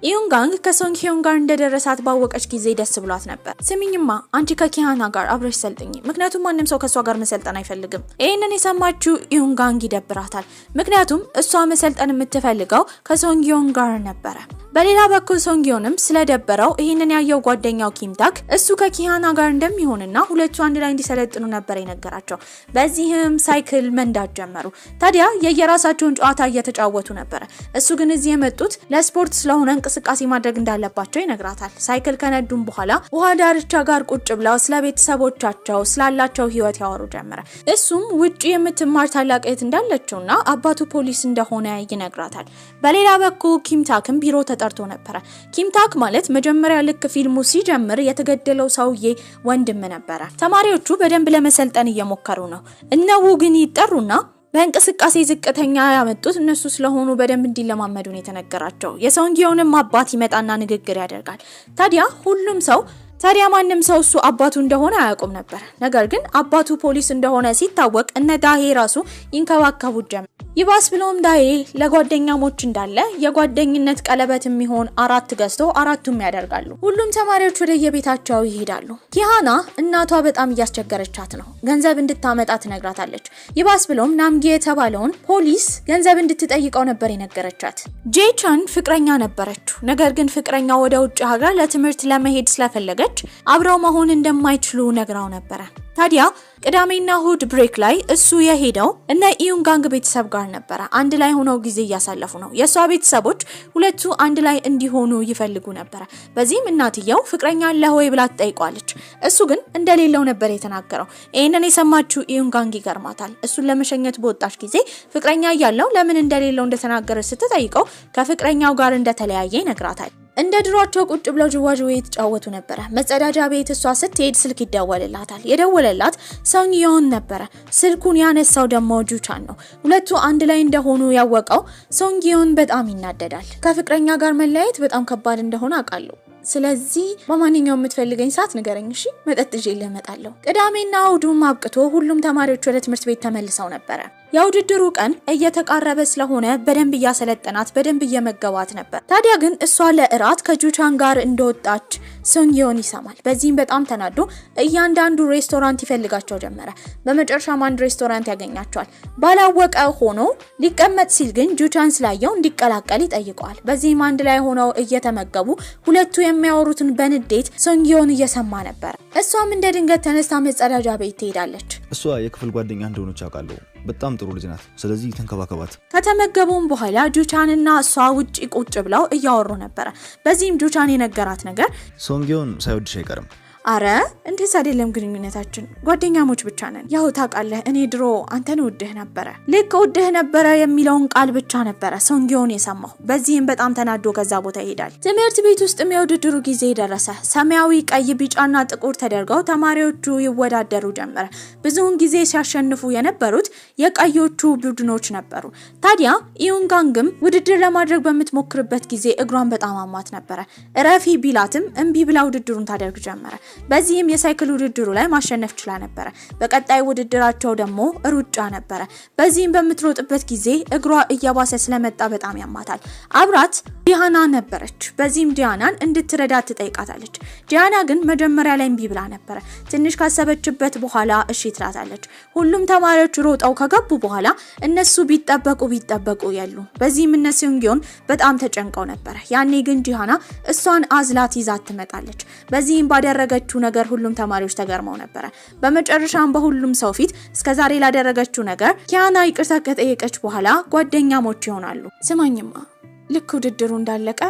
ኢዩንጋንግ ከሶንግ ሂዮን ጋር እንደደረሳት ባወቀች ጊዜ ደስ ብሏት ነበር። ስሚኝማ አንቺ ከኪሃና ጋር አብረሽ ሰልጥኝ፣ ምክንያቱም ማንም ሰው ከሷ ጋር መሰልጠን አይፈልግም። ይሄንን የሰማችው ኢዩንጋንግ ይደብራታል፣ ምክንያቱም እሷ መሰልጠን የምትፈልገው ከሶንግ ሂዮን ጋር ነበረ። በሌላ በኩል ሶንግ ሂዮንም ስለደበረው ይሄንን ያየው ጓደኛው ኪምታክ እሱ ከኪሃና ጋር እንደሚሆንና ሁለቱ አንድ ላይ እንዲሰለጥኑ ነበር የነገራቸው። በዚህም ሳይክል መንዳት ጀመሩ። ታዲያ የየራሳቸውን ጨዋታ እየተጫወቱ ነበር። እሱ ግን እዚህ የመጡት ለስፖርት ስለሆነ እንቅስቃሴ ማድረግ እንዳለባቸው ይነግራታል። ሳይክል ከነዱም በኋላ ውሃ ዳርቻ ጋር ቁጭ ብለው ስለ ቤተሰቦቻቸው ስላላቸው ህይወት ያወሩ ጀመረ። እሱም ውጪ የምትማር ታላቅ እህት እንዳለችውና አባቱ ፖሊስ እንደሆነ ይነግራታል። በሌላ በኩል ኪምታክም ቢሮ ተጠርቶ ነበር። ኪምታክ ማለት መጀመሪያ ልክ ፊልሙ ሲጀምር የተገደለው ሰውዬ ወንድም ነበር። ተማሪዎቹ በደንብ ለመሰልጠን እየሞከሩ ነው። እነው ግን ይጠሩና በእንቅስቃሴ ዝቅተኛ ያመጡት እነሱ ስለሆኑ በደንብ እንዲለማመዱ ነው የተነገራቸው። የሶንግ ሂዮንም አባት ይመጣና ንግግር ያደርጋል። ታዲያ ማንም ሰው እሱ አባቱ እንደሆነ አያውቁም ነበር። ነገር ግን አባቱ ፖሊስ እንደሆነ ሲታወቅ እነ ዳሄ ራሱ ይንከባከቡት ጀመር። ይባስ ብሎም ዳሄ ለጓደኛሞች እንዳለ የጓደኝነት ቀለበት የሚሆን 4 ገዝቶ 4ቱም ያደርጋሉ። ሁሉም ተማሪዎች ወደ የቤታቸው ይሄዳሉ። ኪሃና እናቷ በጣም እያስቸገረቻት ነው። ገንዘብ እንድታመጣ ትነግራታለች። ይባስ ብሎም ናምጊ የተባለውን ፖሊስ ገንዘብ እንድትጠይቀው ነበር የነገረቻት። ጄቻን ፍቅረኛ ነበረችው። ነገር ግን ፍቅረኛው ወደ ውጭ ሀገር ለትምህርት ለመሄድ ስለፈለገ አብረው መሆን እንደማይችሉ ነግራው ነበር። ታዲያ ቅዳሜና እሁድ ብሬክ ላይ እሱ የሄደው እነ ኢዩንጋንግ ቤተሰብ ጋር ነበር። አንድ ላይ ሆነው ጊዜ እያሳለፉ ነው። የሷ ቤተሰቦች ሁለቱ አንድ ላይ እንዲሆኑ ይፈልጉ ነበር። በዚህም እናትየው ፍቅረኛ አለ ወይ ብላ ትጠይቋለች። እሱ ግን እንደሌለው ነበር የተናገረው። ይሄንን የሰማችው ኢዩንጋንግ ይገርማታል። እሱን ለመሸኘት በወጣች ጊዜ ፍቅረኛ ያለው ለምን እንደሌለው እንደተናገረ ስትጠይቀው ከፍቅረኛው ጋር እንደተለያየ ይነግራታል። እንደ ድሯቸው ቁጭ ብለው ጅዋጅዌ የተጫወቱ ነበር። መጸዳጃ ቤት እሷ ስትሄድ ስልክ ይደወልላታል። የደወለላት ሶንግ ሂዮን ነበር። ስልኩን ያነሳው ደግሞ ጁቻን ነው። ሁለቱ አንድ ላይ እንደሆኑ ያወቀው ሶንግ ሂዮን በጣም ይናደዳል። ከፍቅረኛ ጋር መለያየት በጣም ከባድ እንደሆነ አውቃለሁ። ስለዚህ በማንኛውም የምትፈልገኝ ሰዓት ንገረኝ እሺ፣ መጠጥ ይዤልህ እመጣለሁ። ቅዳሜና እሁዱም አብቅቶ ሁሉም ተማሪዎች ወደ ትምህርት ቤት ተመልሰው ነበር። የውድድሩ ቀን እየተቃረበ ስለሆነ በደንብ እያሰለጠናት በደንብ እየመገባት ነበር። ታዲያ ግን እሷ ለእራት ከጁቻን ጋር እንደወጣች ሶንግ ሂዮን ይሰማል። በዚህም በጣም ተናዶ እያንዳንዱ ሬስቶራንት ይፈልጋቸው ጀመረ። በመጨረሻም አንድ ሬስቶራንት ያገኛቸዋል። ባላወቀ ሆኖ ሊቀመጥ ሲል ግን ጁቻን ስላየው እንዲቀላቀል ይጠይቀዋል። በዚህም አንድ ላይ ሆነው እየተመገቡ ሁለቱ የሚያወሩትን በንዴት ሶንግ ሂዮን እየሰማ ነበር። እሷም እንደ ድንገት ተነስታ መጸዳጃ ቤት ትሄዳለች። እሷ የክፍል ጓደኛ እንደሆነች አውቃለሁ። በጣም ጥሩ ልጅ ናት። ስለዚህ ተንከባከባት። ከተመገቡም በኋላ ጁቻንና እሷ ውጪ ቁጭ ብለው እያወሩ ነበር። በዚህም ጁቻን የነገራት ነገር ሶንግ ሂዮን ሳይወድሽ አይቀርም። አረ እንዴት አይደለም ግንኙነታችን ጓደኛሞች ብቻ ነን። ያው ታውቃለህ እኔ ድሮ አንተን ወድህ ነበር። ልክ ወድህ ነበር የሚለውን ቃል ብቻ ነበር ሶንግ ሂዮን የሰማው። በዚህም በጣም ተናዶ ከዛ ቦታ ይሄዳል። ትምህርት ቤት ውስጥም የውድድሩ ጊዜ ደረሰ። ሰማያዊ፣ ቀይ፣ ቢጫና ጥቁር ተደርገው ተማሪዎቹ ይወዳደሩ ጀመረ። ብዙውን ጊዜ ሲያሸንፉ የነበሩት የቀዮቹ ቡድኖች ነበሩ። ታዲያ ኢዩንጋንግም ውድድር ለማድረግ በምትሞክርበት ጊዜ እግሯን በጣም አሟት ነበር። ረፊ ቢላትም እምቢ ብላ ውድድሩን ታደርግ ጀመረ። በዚህም የሳይክል ውድድሩ ላይ ማሸነፍ ችላ ነበር። በቀጣይ ውድድራቸው ደግሞ ሩጫ ነበር። በዚህም በምትሮጥበት ጊዜ እግሯ እየባሰ ስለመጣ በጣም ያማታል። አብራት ዲያና ነበረች። በዚህም ዲያናን እንድትረዳት ትጠይቃታለች። ዲያና ግን መጀመሪያ ላይ እምቢ ብላ ነበር። ትንሽ ካሰበችበት በኋላ እሺ ትላታለች። ሁሉም ተማሪዎች ሮጠው ከገቡ በኋላ እነሱ ቢጠበቁ ያሉ። በዚህም እነ ሶንግ ሂዮን በጣም ተጨንቀው ነበር። ያኔ ግን ዲያና እሷን አዝላት ይዛት ትመጣለች። በዚህም ባደረገችው ነገር ሁሉም ተማሪዎች ተገርመው ነበር። በመጨረሻም በሁሉም ሰው ፊት እስከዛሬ ላደረገችው ነገር ኪያና ይቅርታ ከጠየቀች በኋላ ጓደኛሞች ይሆናሉ። ስማኝማ ልክ ውድድሩ እንዳለቀ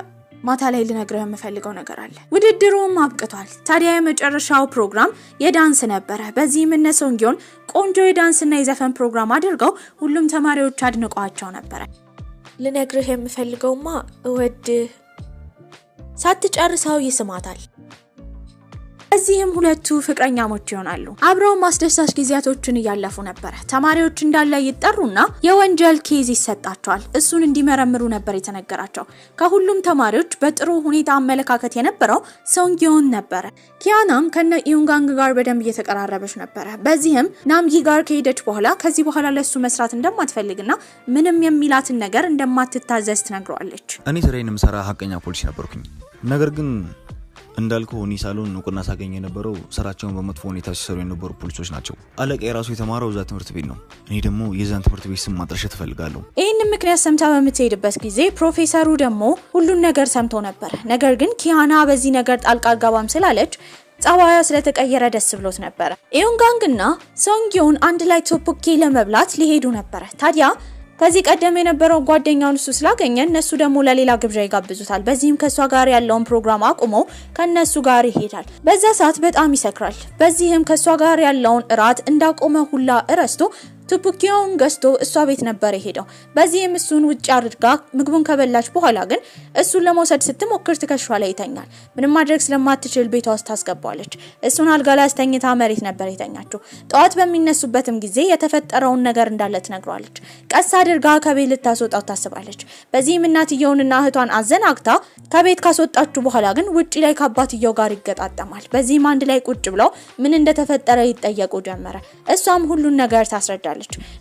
ማታ ላይ ልነግርህ የምፈልገው ነገር አለ። ውድድሩም አብቅቷል። ታዲያ የመጨረሻው ፕሮግራም የዳንስ ነበር። በዚህም እነ ሶንግ ሂዮን ቆንጆ የዳንስና የዘፈን ፕሮግራም አድርገው ሁሉም ተማሪዎች አድንቀዋቸው ነበር። ልነግርህ የምፈልገውማ እወድህ። ሳትጨርሰው ይስማታል። እዚህም ሁለቱ ፍቅረኛሞች ይሆናሉ። አብረው ማስደሳች ጊዜያቶችን እያለፉ ነበር። ተማሪዎች እንዳለ ይጠሩና የወንጀል ኬዝ ይሰጣቸዋል። እሱን እንዲመረምሩ ነበር የተነገራቸው። ከሁሉም ተማሪዎች በጥሩ ሁኔታ አመለካከት የነበረው ሶንግዮን ነበር። ኪያናም ከነ ኢዩንጋንግ ጋር በደንብ እየተቀራረበች ነበር። በዚህም ናምጊ ጋር ከሄደች በኋላ ከዚህ በኋላ ለሱ መስራት እንደማትፈልግና ምንም የሚላትን ነገር እንደማትታዘዝ ትነግረዋለች። እኔ ስራዬን የምሰራ ሀቀኛ ፖሊስ ነበርኩኝ። ነገር ግን እንዳልከው እኔ ሳሎን እውቅና ሳገኝ የነበረው ስራቸውን በመጥፎ ሁኔታ ሲሰሩ የነበሩ ፖሊሶች ናቸው። አለቃ የራሱ የተማረው እዛ ትምህርት ቤት ነው። እኔ ደግሞ የዛን ትምህርት ቤት ስም ማጥረሻ ትፈልጋለሁ። ይህንን ምክንያት ሰምታ በምትሄድበት ጊዜ ፕሮፌሰሩ ደግሞ ሁሉን ነገር ሰምቶ ነበር። ነገር ግን ኪያና በዚህ ነገር ጣልቃ አልገባም ስላለች ጸባያ ስለተቀየረ ደስ ብሎት ነበር። ኢዩንጋንግና ሶንግዮን አንድ ላይ ቶፖኪ ለመብላት ሊሄዱ ነበር። ታዲያ ከዚህ ቀደም የነበረው ጓደኛውን እሱ ስላገኘ እነሱ ደግሞ ለሌላ ግብዣ ይጋብዙታል። በዚህም ከሷ ጋር ያለውን ፕሮግራም አቁሞ ከነሱ ጋር ይሄዳል። በዛ ሰዓት በጣም ይሰክራል። በዚህም ከሷ ጋር ያለውን እራት እንዳቆመ ሁላ እረስቶ ቶፖኪውን ገዝቶ እሷ ቤት ነበር የሄደው። በዚህም እሱን ውጭ አድርጋ ምግቡን ከበላች በኋላ ግን እሱን ለመውሰድ ስትሞክር ትከሻ ላይ ይተኛል። ምንም ማድረግ ስለማትችል ቤቷ ውስጥ ታስገባለች። እሱን አልጋ ላይ አስተኝታ መሬት ነበር የተኛችው። ጠዋት በሚነሱበትም ጊዜ የተፈጠረውን ነገር እንዳለ ትነግረዋለች። ቀስ አድርጋ ከቤት ልታስወጣው ታስባለች። በዚህም እናትየውንና እህቷን አዘናግታ ከቤት ካስወጣችሁ በኋላ ግን ውጪ ላይ ከአባትየው ጋር ይገጣጠማል። በዚህም አንድ ላይ ቁጭ ብለው ምን እንደተፈጠረ ይጠየቁ ጀመረ። እሷም ሁሉን ነገር ታስረዳለች።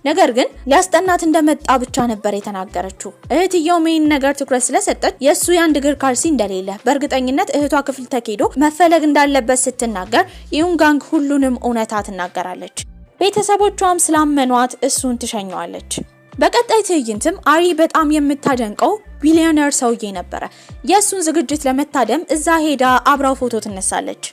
ነገር ግን ሊያስጠናት እንደመጣ ብቻ ነበር የተናገረችው። እህትየው ምን ነገር ትኩረት ስለሰጠች የሱ ያንድ እግር ካልሲ እንደሌለ በእርግጠኝነት እህቷ ክፍል ተኬዶ መፈለግ እንዳለበት ስትናገር ኢዩንጋንግ ሁሉንም እውነታ ትናገራለች። ቤተሰቦቿም ስላመኗት እሱን ትሸኘዋለች። በቀጣይ ትዕይንትም አሪ በጣም የምታደንቀው ቢሊዮነር ሰውዬ ነበረ። የሱን ዝግጅት ለመታደም እዛ ሄዳ አብራው ፎቶ ትነሳለች።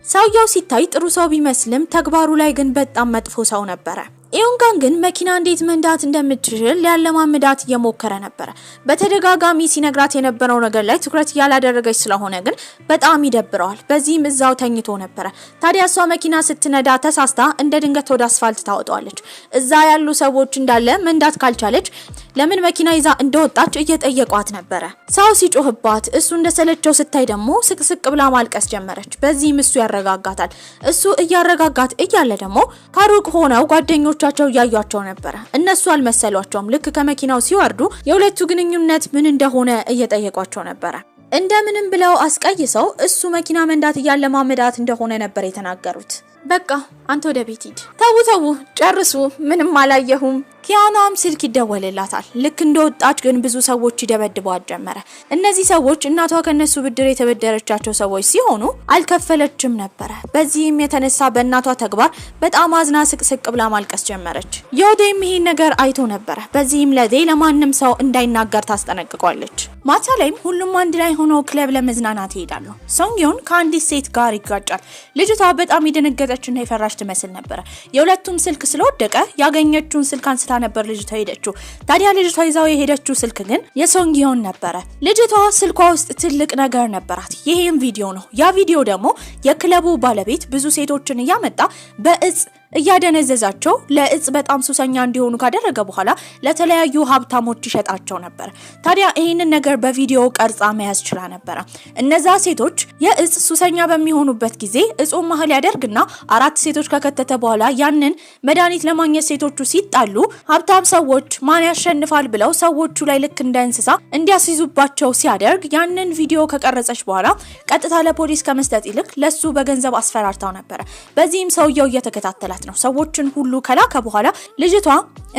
ሰውየው ሲታይ ጥሩ ሰው ቢመስልም ተግባሩ ላይ ግን በጣም መጥፎ ሰው ነበረ። ኢዩንጋንግ ግን መኪና እንዴት መንዳት እንደምትችል ያለማምዳት እየሞከረ ነበር። በተደጋጋሚ ሲነግራት የነበረው ነገር ላይ ትኩረት ያላደረገች ስለሆነ ግን በጣም ይደብረዋል። በዚህም እዛው ተኝቶ ነበር። ታዲያ እሷ መኪና ስትነዳ ተሳስታ እንደ ድንገት ወደ አስፋልት ታወጣለች። እዛ ያሉ ሰዎች እንዳለ መንዳት ካልቻለች ለምን መኪና ይዛ እንደወጣች እየጠየቋት ነበር። ሰው ሲጮህባት እሱ እንደሰለቸው ስታይ ደግሞ ስቅስቅ ብላ ማልቀስ ጀመረች። በዚህም እሱ ያረጋጋታል። እሱ እያረጋጋት እያለ ደግሞ ካሩቅ ሆነው ጓደኞቻቸው ያያቸው ነበር። እነሱ አልመሰሏቸውም። ልክ ከመኪናው ሲወርዱ የሁለቱ ግንኙነት ምን እንደሆነ እየጠየቋቸው ነበር። እንደምንም ብለው አስቀይሰው እሱ መኪና መንዳት ያለማመዳት እንደሆነ ነበር የተናገሩት። በቃ አንተ ወደ ቤት ሂድ። ተው ጨርሱ፣ ምንም አላየሁም። ኪያናም ስልክ ይደወልላታል። ልክ እንደወጣች ግን ብዙ ሰዎች ይደበድቧት ጀመረ። እነዚህ ሰዎች እናቷ ከነሱ ብድር የተበደረቻቸው ሰዎች ሲሆኑ አልከፈለችም ነበር። በዚህም የተነሳ በእናቷ ተግባር በጣም አዝና ስቅስቅ ብላ ማልቀስ ጀመረች። ዮዴም ይሄን ነገር አይቶ ነበር። በዚህም ለዴ ለማንም ሰው እንዳይናገር ታስጠነቅቋለች። ማታ ላይም ሁሉም አንድ ላይ ሆነው ክለብ ለመዝናናት ይሄዳሉ። ሶንግዮን ከአንዲት ሴት ጋር ይጋጫል። ልጅቷ በጣም የደነገጠችና የፈራች ትመስል ነበር። የሁለቱም ስልክ ስለወደቀ ያገኘችውን ስልክ አንስታ ነበር ልጅቷ ሄደችው። ታዲያ ልጅቷ ይዛው የሄደችው ስልክ ግን የሶንግዮን ነበር። ልጅቷ ስልኳ ውስጥ ትልቅ ነገር ነበራት። ይሄም ቪዲዮ ነው። ያ ቪዲዮ ደግሞ የክለቡ ባለቤት ብዙ ሴቶችን እያመጣ በእጽ እያደነዘዛቸው ለእጽ በጣም ሱሰኛ እንዲሆኑ ካደረገ በኋላ ለተለያዩ ሀብታሞች ይሸጣቸው ነበር። ታዲያ ይሄንን ነገር በቪዲዮ ቀርጻ መያዝ ችላ ነበር። እነዛ ሴቶች የእጽ ሱሰኛ በሚሆኑበት ጊዜ እጹን መሀል ያደርግና 4 ሴቶች ከከተተ በኋላ ያንን መድኃኒት ለማግኘት ሴቶቹ ሲጣሉ ሀብታም ሰዎች ማን ያሸንፋል ብለው ሰዎቹ ላይ ልክ እንደ እንስሳ እንዲያስይዙባቸው ሲያደርግ ያንን ቪዲዮ ከቀረጸች በኋላ ቀጥታ ለፖሊስ ከመስጠት ይልቅ ለሱ በገንዘብ አስፈራርታው ነበር። በዚህም ሰውየው እየተከታተላት ነው። ሰዎችን ሁሉ ከላከ በኋላ ልጅቷ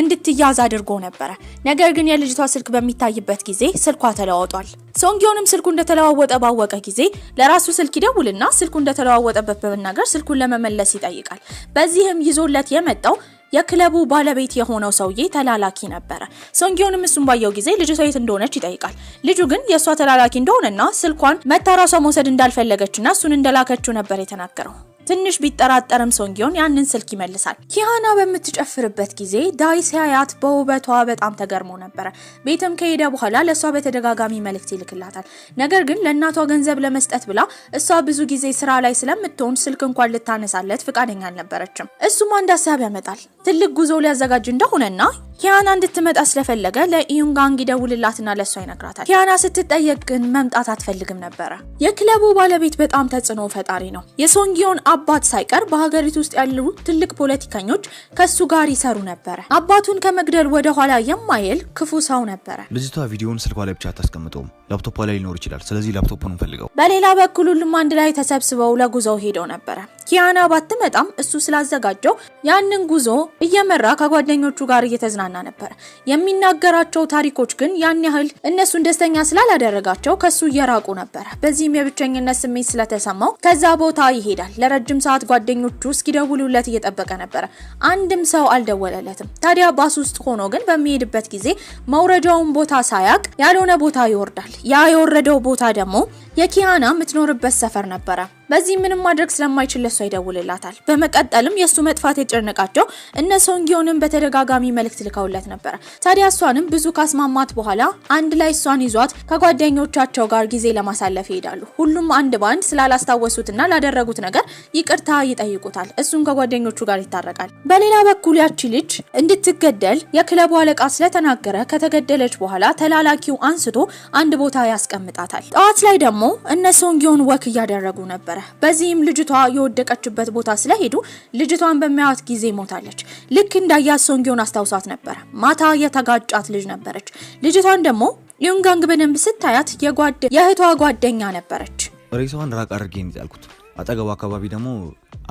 እንድትያዝ አድርጎ ነበር። ነገር ግን የልጅቷ ስልክ በሚታይበት ጊዜ ስልኳ ተለዋውጧል። ሶንግዮንም ስልኩ እንደተለዋወጠ ባወቀ ጊዜ ለራሱ ስልክ ይደውልና ስልኩ እንደተለዋወጠበት በመናገር ስልኩን ለመመለስ ይጠይቃል። በዚህም ይዞለት የመጣው የክለቡ ባለቤት የሆነው ሰውዬ ተላላኪ ነበር። ሶንግዮንም እሱን ባየው ጊዜ ልጅቷ የት እንደሆነች ይጠይቃል። ልጁ ግን የሷ ተላላኪ እንደሆነና ስልኳን መታራሷ መውሰድ እንዳልፈለገችና እሱን እንደላከችው ነበር የተናገረው። ትንሽ ቢጠራጠርም ሶንግዮን ያንን ስልክ ይመልሳል። ኪያና በምትጨፍርበት ጊዜ ዳይ ሲያያት በውበቷ በጣም ተገርሞ ነበር። ቤትም ከሄደ በኋላ ለሷ በተደጋጋሚ መልእክት ይልክላታል። ነገር ግን ለእናቷ ገንዘብ ለመስጠት ብላ እሷ ብዙ ጊዜ ስራ ላይ ስለምትሆን ስልክ እንኳን ልታነሳለት ፍቃደኛ አልነበረችም። እሱም አንድ ሀሳብ ያመጣል። ትልቅ ጉዞ ሊያዘጋጅ እንደሆነና ኪያና እንድትመጣ ስለፈለገ ለኢዩንጋንግ ይደውልላትና ለሷ ይነግራታል። ኪያና ስትጠየቅ ግን መምጣት አትፈልግም ነበር። የክለቡ ባለቤት በጣም ተጽዕኖ ፈጣሪ ነው። የሶንጊዮን አባት ሳይቀር በሀገሪቱ ውስጥ ያሉ ትልቅ ፖለቲከኞች ከሱ ጋር ይሰሩ ነበር። አባቱን ከመግደል ወደ ኋላ የማይል ክፉ ሰው ነበር። ልጅቷ ቪዲዮውን ስልኳ ላይ ብቻ አታስቀምጠውም፣ ላፕቶፕ ላይ ሊኖር ይችላል። ስለዚህ ላፕቶፑን እንፈልገው። በሌላ በኩል ሁሉም አንድ ላይ ተሰብስበው ለጉዞው ሄደው ነበር። ኪያና ባትመጣም እሱ ስላዘጋጀው ያንን ጉዞ እየመራ ከጓደኞቹ ጋር እየተዝናና ነበር። የሚናገራቸው ታሪኮች ግን ያን ያህል እነሱን ደስተኛ ስላላደረጋቸው ከሱ እየራቁ ነበር። በዚህም የብቸኝነት ስሜት ስለተሰማው ከዛ ቦታ ይሄዳል። ለረጅም ሰዓት ጓደኞቹ እስኪደውሉለት እየጠበቀ ነበር። አንድም ሰው አልደወለለትም። ታዲያ ባስ ውስጥ ሆኖ ግን በሚሄድበት ጊዜ መውረጃውን ቦታ ሳያቅ ያልሆነ ቦታ ይወርዳል። ያ የወረደው ቦታ ደግሞ የኪያና የምትኖርበት ሰፈር ነበር። በዚህ ምንም ማድረግ ስለማይችል ለሷ ይደውልላታል። በመቀጠልም የሱ መጥፋት የጨነቃቸው እነ ሶንጊዮንን በተደጋጋሚ መልእክት ልከውለት ነበር። ታዲያ እሷንም ብዙ ካስማማት በኋላ አንድ ላይ እሷን ይዟት ከጓደኞቻቸው ጋር ጊዜ ለማሳለፍ ይሄዳሉ። ሁሉም አንድ ባንድ ስላላስታወሱትና ላደረጉት ነገር ይቅርታ ይጠይቁታል። እሱም ከጓደኞቹ ጋር ይታረቃል። በሌላ በኩል ያቺ ልጅ እንድትገደል የክለቡ አለቃ ስለተናገረ ከተገደለች በኋላ ተላላኪው አንስቶ አንድ ቦታ ያስቀምጣታል። ጠዋት ላይ ደግሞ እነ ሶንጊዮን ወክ እያደረጉ ነበር። በዚህም ልጅቷ የወደቀችበት ቦታ ስለሄዱ ልጅቷን በሚያዩት ጊዜ ሞታለች። ልክ እንዳያት ሶንጊዮን አስታውሳት ነበር። ማታ የተጋጫት ልጅ ነበረች። ልጅቷን ደግሞ ኢዩንጋንግ በደንብ ስታያት የእህቷ ጓደኛ ነበረች። ሬሳዋን ራቅ አድርጌ ነው ያልኩት። አጠገቡ አካባቢ ደግሞ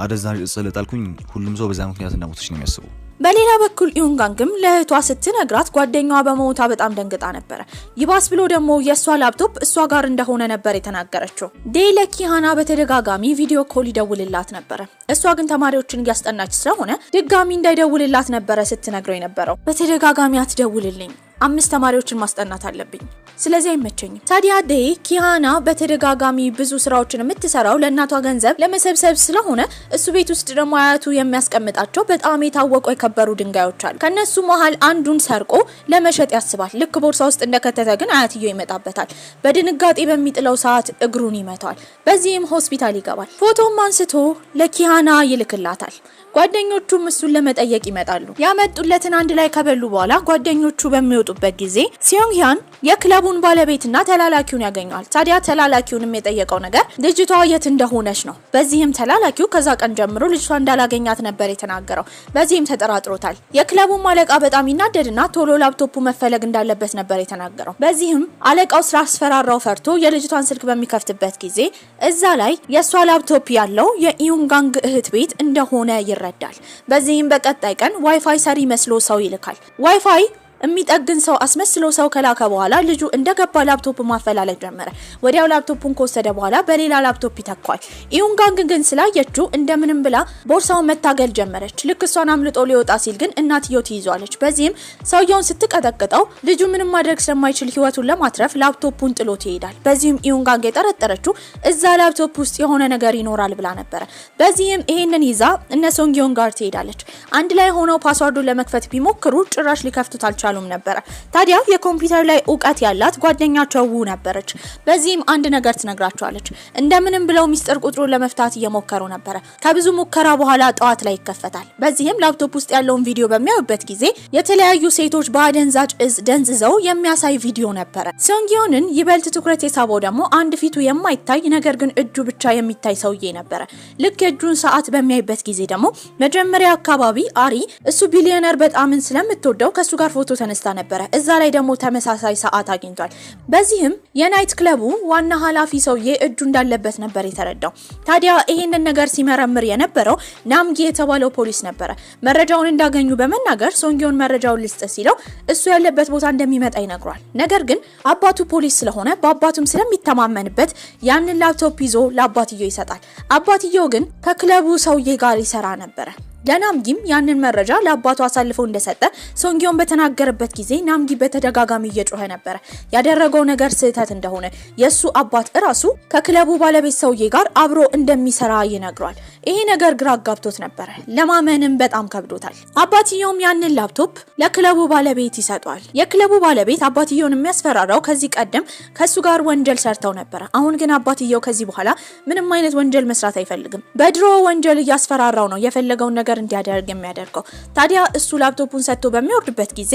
አደዛዥ እጽ ለጣልኩኝ። ሁሉም ሰው በዛ ምክንያት እንደሞተች ነው የሚያስበው። በሌላ በኩል ኢዩንጋንግም ለእህቷ ስትነግራት ጓደኛዋ በመሞቷ በጣም ደንግጣ ነበር። ይባስ ብሎ ደግሞ የሷ ላፕቶፕ እሷ ጋር እንደሆነ ነበር የተናገረችው። ለኪያና በተደጋጋሚ ቪዲዮ ኮል ይደውልላት ነበር። እሷ ግን ተማሪዎችን እያስጠናች ስለሆነ ድጋሚ እንዳይደውልላት ነበር ስትነግረው የነበረው። በተደጋጋሚ አትደውልልኝ፣ 5 ተማሪዎችን ማስጠናት አለብኝ፣ ስለዚህ አይመቸኝም። ታዲያ ኪያና በተደጋጋሚ ብዙ ስራዎችን የምትሰራው ለእናቷ ገንዘብ ለመሰብሰብ ስለሆነ እሱ ቤት ውስጥ ደግሞ አያቱ የሚያስቀምጣቸው በጣም የታወቁ የከበሩ ድንጋዮች አሉ። ከነሱ መሃል አንዱን ሰርቆ ለመሸጥ ያስባል። ልክ ቦርሳ ውስጥ እንደከተተ ግን አያትየው ይመጣበታል። በድንጋጤ በሚጥለው ሰዓት እግሩን ይመታል። በዚህም ሆስፒታል ይገባል። ፎቶም አንስቶ ለኪያና ይልክላታል። ጓደኞቹም እሱን ለመጠየቅ ይመጣሉ። ያመጡለትን አንድ ላይ ከበሉ በኋላ ጓደኞቹ በሚወጡበት ጊዜ ሲዮንግያን የክለቡን ባለቤትና ተላላኪውን ያገኘዋል። ታዲያ ተላላኪውንም የጠየቀው ነገር ልጅቷ የት እንደሆነች ነው። በዚህም ተላላኪው ከዛ ቀን ጀምሮ ልጅቷ እንዳላገኛት ነበር የተናገረው። በዚህም ተጠራጥሮታል። የክለቡን አለቃ በጣም ይናደድና ቶሎ ላፕቶፑ መፈለግ እንዳለበት ነበር የተናገረው። በዚህም አለቃው ስላስፈራራው ፈርቶ የልጅቷን ስልክ በሚከፍትበት ጊዜ እዛ ላይ የሷ ላፕቶፕ ያለው የኢዩንጋንግ እህት ቤት እንደሆነ ይረዳል። በዚህም በቀጣይ ቀን ዋይፋይ ሰሪ መስሎ ሰው ይልካል። ዋይፋይ የሚጠግን ሰው አስመስሎ ሰው ከላከ በኋላ ልጁ እንደገባ ላፕቶፕ ማፈላለግ ጀመረ። ወዲያው ላፕቶፑን ከወሰደ በኋላ በሌላ ላፕቶፕ ይተካል። ኢዩንጋንግ ግን ስላየችው እንደምንም ብላ ቦርሳውን መታገል ጀመረች። ልክ እሷን አምልጦ ሊወጣ ሲል ግን እናትየው ትይዟለች። በዚህም ሰውየውን ስትቀጠቅጠው ልጁ ምንም ማድረግ ስለማይችል ህይወቱን ለማትረፍ ላፕቶፑን ጥሎት ይሄዳል። በዚህም ኢዩንጋንግ የጠረጠረችው እዛ ላፕቶፕ ውስጥ የሆነ ነገር ይኖራል ብላ ነበር። በዚህም ይሄንን ይዛ እነ ሶንጊዮን ጋር ትሄዳለች። አንድ ላይ ሆነው ፓስዋርዱን ለመክፈት ቢሞክሩ ጭራሽ ሊከፍቱት አልቻሉም ነበር። ታዲያ የኮምፒውተር ላይ ዕውቀት ያላት ጓደኛቸው ነበረች። በዚህም አንድ ነገር ትነግራቸዋለች። እንደምንም ብለው ሚስጥር ቁጥሩን ለመፍታት እየሞከሩ ነበር። ከብዙ ሙከራ በኋላ ጠዋት ላይ ይከፈታል። በዚህም ላፕቶፕ ውስጥ ያለውን ቪዲዮ በሚያዩበት ጊዜ የተለያዩ ሴቶች በአደንዛዥ እጽ ደንዝዘው የሚያሳይ ቪዲዮ ነበር። ሶንጊዮንን ይበልጥ ትኩረት የሳበው ደግሞ አንድ ፊቱ የማይታይ ነገር ግን እጁ ብቻ የሚታይ ሰውዬ ነበር። ልክ የእጁን ሰዓት በሚያይበት ጊዜ ደግሞ መጀመሪያ አካባቢ አሪ እሱ ቢሊዮነር በጣምን ስለምትወደው ከሱ ጋር ፎቶ ተነስታ ነበር። እዛ ላይ ደግሞ ተመሳሳይ ሰዓት አግኝቷል። በዚህም የናይት ክለቡ ዋና ኃላፊ ሰውዬ እጁ እንዳለበት ነበር የተረዳው። ታዲያ ይሄንን ነገር ሲመረምር የነበረው ናምጊ የተባለው ፖሊስ ነበር። መረጃውን እንዳገኙ በመናገር ሶንጊዮን መረጃውን ሊስጥ ሲለው እሱ ያለበት ቦታ እንደሚመጣ ይነግሯል። ነገር ግን አባቱ ፖሊስ ስለሆነ በአባቱም ስለሚተማመንበት ያንን ላፕቶፕ ይዞ ለአባትየው ይሰጣል። አባትየው ግን ከክለቡ ሰውዬ ጋር ይሰራ ነበር። ለናምጊም ያንን መረጃ ለአባቱ አሳልፎ እንደሰጠ ሶንጊዮን በተናገረበት ጊዜ ናምጊ በተደጋጋሚ እየጮኸ ነበር። ያደረገው ነገር ስህተት እንደሆነ የሱ አባት እራሱ ከክለቡ ባለቤት ሰውዬ ጋር አብሮ እንደሚሰራ ይነግሯል። ይሄ ነገር ግራ አጋብቶት ነበር። ለማመንም በጣም ከብዶታል። አባትየውም ያንን ላፕቶፕ ለክለቡ ባለቤት ይሰጣል። የክለቡ ባለቤት አባትየውን የሚያስፈራራው ከዚህ ቀደም ከሱ ጋር ወንጀል ሰርተው ነበር። አሁን ግን አባትየው ከዚህ በኋላ ምንም አይነት ወንጀል መስራት አይፈልግም። በድሮ ወንጀል እያስፈራራው ነው የፈለገውን ነገር እንዲያደርግ የሚያደርገው። ታዲያ እሱ ላፕቶፑን ሰጥቶ በሚወርድበት ጊዜ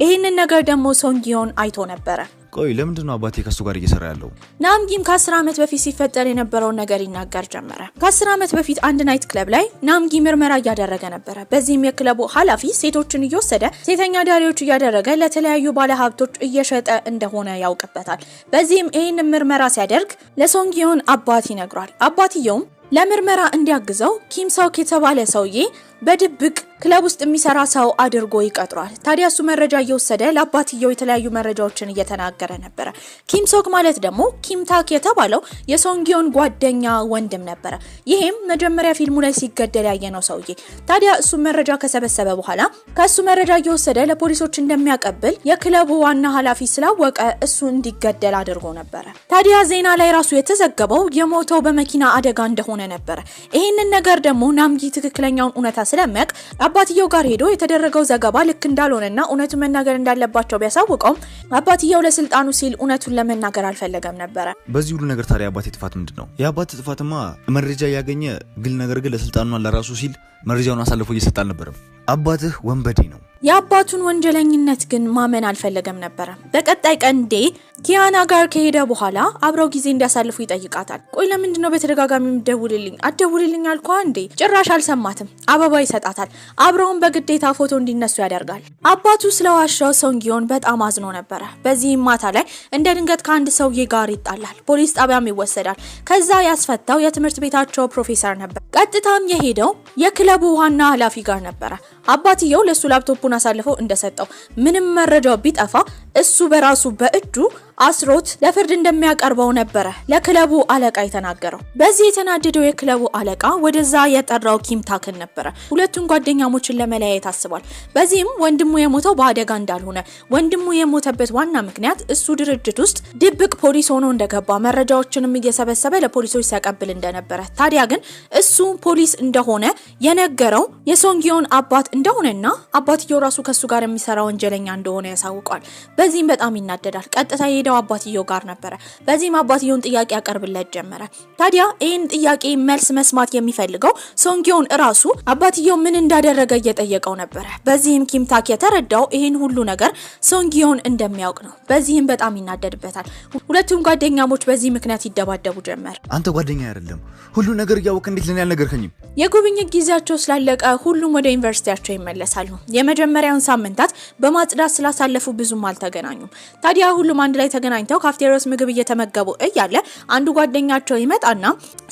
ይሄንን ነገር ደግሞ ሶንጊዮን አይቶ ነበር። ቆይ ለምንድነው አባቴ ከሱ ጋር እየሰራ ያለው? ናምጊም ከ10 ዓመት በፊት ሲፈጠር የነበረው ነገር ይናገር ጀመረ። ከ10 ዓመት በፊት አንድ ናይት ክለብ ላይ ናምጊ ምርመራ እያደረገ ነበር። በዚህም የክለቡ ኃላፊ ሴቶችን እየወሰደ ሴተኛ ዳሪዎች እያደረገ ለተለያዩ ባለሀብቶች እየሸጠ እንደሆነ ያውቅበታል። በዚህም ይሄን ምርመራ ሲያደርግ ለሶንጊዮን አባት ይነግራል። አባትየውም ለምርመራ እንዲያግዘው ኪም ሶክ የተባለ ሰውዬ በድብቅ ክለብ ውስጥ የሚሰራ ሰው አድርጎ ይቀጥሯል። ታዲያ እሱ መረጃ እየወሰደ ለአባትየው የተለያዩ መረጃዎችን እየተናገረ ነበር። ኪም ሶክ ማለት ደግሞ ኪም ታክ የተባለው የሶንጊዮን ጓደኛ ወንድም ነበር። ይሄም መጀመሪያ ፊልሙ ላይ ሲገደል ያየነው ሰውዬ። ታዲያ እሱ መረጃ ከሰበሰበ በኋላ ከሱ መረጃ እየወሰደ ለፖሊሶች እንደሚያቀብል የክለቡ ዋና ኃላፊ ስላወቀ እሱ እንዲገደል አድርጎ ነበር። ታዲያ ዜና ላይ ራሱ የተዘገበው የሞተው በመኪና አደጋ እንደሆነ ነበር። ይሄንን ነገር ደግሞ ናምጊ ትክክለኛውን እውነታ ስለሚያውቅ አባትየው ጋር ሄዶ የተደረገው ዘገባ ልክ እንዳልሆነና እውነቱን መናገር እንዳለባቸው ቢያሳውቀውም አባትየው ለስልጣኑ ሲል እውነቱን ለመናገር አልፈለገም ነበር። በዚህ ሁሉ ነገር ታዲያ አባቴ ጥፋት ምንድነው? የአባቴ ጥፋትማ መረጃ ያገኘ ግል ነገር ግን ለስልጣኑና ለራሱ ሲል መረጃውን አሳልፎ እየሰጠ አልነበረም። አባትህ ወንበዴ ነው። የአባቱን ወንጀለኝነት ግን ማመን አልፈለገም ነበር። በቀጣይ ቀን ዴ ኪያና ጋር ከሄደ በኋላ አብረው ጊዜ እንዲያሳልፉ ይጠይቃታል። ቆይ ለምንድነው በተደጋጋሚ ምደውልልኝ አደውልልኝ አልኳ እንዴ? ጭራሽ አልሰማትም። አበባ ይሰጣታል። አብረውን በግዴታ ፎቶ እንዲነሱ ያደርጋል። አባቱ ስለዋሻው ሶንጊዮን በጣም አዝኖ ነበር። በዚህም ማታ ላይ እንደ ድንገት ከአንድ ሰውዬ ጋር ይጣላል። ፖሊስ ጣቢያም ይወሰዳል። ከዛ ያስፈታው የትምህርት ቤታቸው ፕሮፌሰር ነበር። ቀጥታም የሄደው የክለቡ ዋና ኃላፊ ጋር ነበር። አባትየው ለሱ ላፕቶፑን አሳልፈው እንደሰጠው ምንም መረጃው ቢጠፋ እሱ በራሱ በእጁ አስሮት ለፍርድ እንደሚያቀርበው ነበር ለክለቡ አለቃ የተናገረው። በዚህ የተናደደው የክለቡ አለቃ ወደዛ የጠራው ኪም ታክን ነበር። ሁለቱን ጓደኛሞችን ለመለያየት አስቧል። በዚህም ወንድሙ የሞተው በአደጋ እንዳልሆነ፣ ወንድሙ የሞተበት ዋና ምክንያት እሱ ድርጅት ውስጥ ድብቅ ፖሊስ ሆኖ እንደገባ መረጃዎችንም እየሰበሰበ ለፖሊሶች ሲያቀብል እንደነበረ፣ ታዲያ ግን እሱ ፖሊስ እንደሆነ የነገረው የሶንጊዮን አባት እንደሆነና አባትየው ራሱ ከሱ ጋር የሚሰራ ወንጀለኛ እንደሆነ ያሳውቃል። በዚህም በጣም ይናደዳል። ቀጥታ አባትየው ጋር ነበር። በዚህም አባትየውን ጥያቄ ያቀርብለት ጀመረ። ታዲያ ይሄን ጥያቄ መልስ መስማት የሚፈልገው ሶንጊዮን ራሱ አባትየው ምን እንዳደረገ እየጠየቀው ነበር። በዚህም ኪም ታክ የተረዳው ይሄን ሁሉ ነገር ሶንጊዮን እንደሚያውቅ ነው። በዚህም በጣም ይናደድበታል። ሁለቱም ጓደኛሞች በዚህ ምክንያት ይደባደቡ ጀመር። አንተ ጓደኛ አይደለም ሁሉ ነገር ያውቅ እንዴት ለኔ ያልነገርከኝም? የጉብኝት ጊዜያቸው ስላለቀ ሁሉም ወደ ዩኒቨርሲቲያቸው ይመለሳሉ። የመጀመሪያውን ሳምንታት በማጽዳት ስላሳለፉ ብዙም አልተገናኙም። ታዲያ ሁሉም አንድ ላይ ተገናኝተው ካፍቴሪያስ ምግብ እየተመገቡ እያለ አንዱ ጓደኛቸው ይመጣና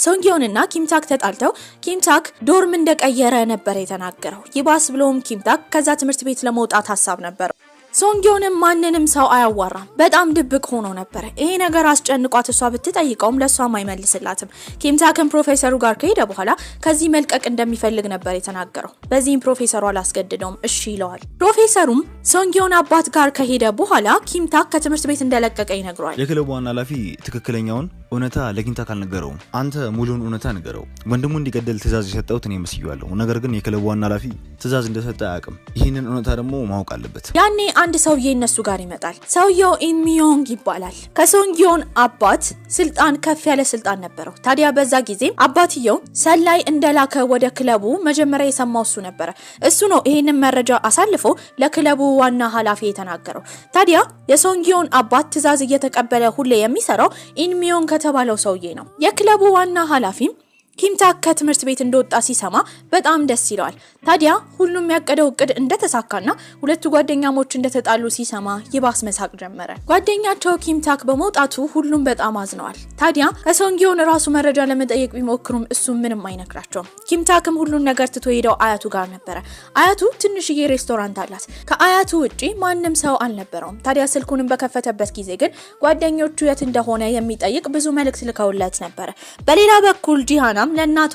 ሶንጊዮንና ኪም ታክ ተጣልተው ኪም ታክ ዶርም እንደቀየረ ነበር የተናገረው። ይባስ ብሎም ኪም ታክ ከዛ ትምህርት ቤት ለመውጣት ሐሳብ ነበር። ሶንጊዮንም ማንንም ሰው አያዋራም። በጣም ድብቅ ሆኖ ነበር። ይሄ ነገር አስጨንቋት እሷ ብትጠይቀውም ለሷም አይመልስላትም። ኪም ታክም ፕሮፌሰሩ ጋር ከሄደ በኋላ ከዚህ መልቀቅ እንደሚፈልግ ነበር የተናገረው። በዚህም ፕሮፌሰሩ አላስገድደውም፣ እሺ ይለዋል። ፕሮፌሰሩም ሶንጊዮን አባት ጋር ከሄደ በኋላ ኪም ታክ ከትምህርት ቤት እንደለቀቀ ይነግረዋል። የክለቡ ዋና ኃላፊ ትክክለኛውን እውነታ ለኪም ታክ አልነገረውም። አንተ ሙሉን እውነታ ንገረው። ወንድሙ እንዲገደል ትዕዛዝ የሰጠው እኔ መስያለሁ። ነገር ግን የክለቡ ዋና ኃላፊ ትዕዛዝ እንደሰጠ አያውቅም። ይህንን እውነታ ደግሞ ማወቅ አለበት። ያኔ አንድ ሰውዬ እነሱ ጋር ይመጣል። ሰውየው ኢንሚዮንግ ይባላል። ከሶንጊዮን አባት ስልጣን ከፍ ያለ ስልጣን ነበረው። ታዲያ በዛ ጊዜ አባትየው ሰላይ እንደላከ ወደ ክለቡ መጀመሪያ የሰማው እሱ ነበር። እሱ ነው ይሄንን መረጃ አሳልፎ ለክለቡ ዋና ኃላፊ የተናገረው። ታዲያ የሶንጊዮን አባት ትዕዛዝ እየተቀበለ ሁሌ የሚሰራው ኢንሚዮንግ ከተባለው ሰውዬ ነው። የክለቡ ዋና ኃላፊም ኪም ታክ ከትምህርት ቤት እንደወጣ ሲሰማ በጣም ደስ ይለዋል። ታዲያ ሁሉም ያቀደው እቅድ እንደተሳካና ሁለቱ ጓደኛሞች እንደተጣሉ ሲሰማ ይባስ መሳቅ ጀመረ። ጓደኛቸው ኪም ታክ በመውጣቱ ሁሉም በጣም አዝነዋል። ታዲያ ከሶንጊዮን ራሱ መረጃ ለመጠየቅ ቢሞክሩም እሱ ምንም አይነግራቸውም። ኪም ታክም ሁሉን ነገር ትቶ ሄደው አያቱ ጋር ነበር። አያቱ ትንሽዬ ሬስቶራንት አላት። ከአያቱ ውጪ ማንም ሰው አልነበረውም። ታዲያ ስልኩንም በከፈተበት ጊዜ ግን ጓደኞቹ የት እንደሆነ የሚጠይቅ ብዙ መልእክት ልከውለት ነበር። በሌላ በኩል ጂሃና ለእናቷ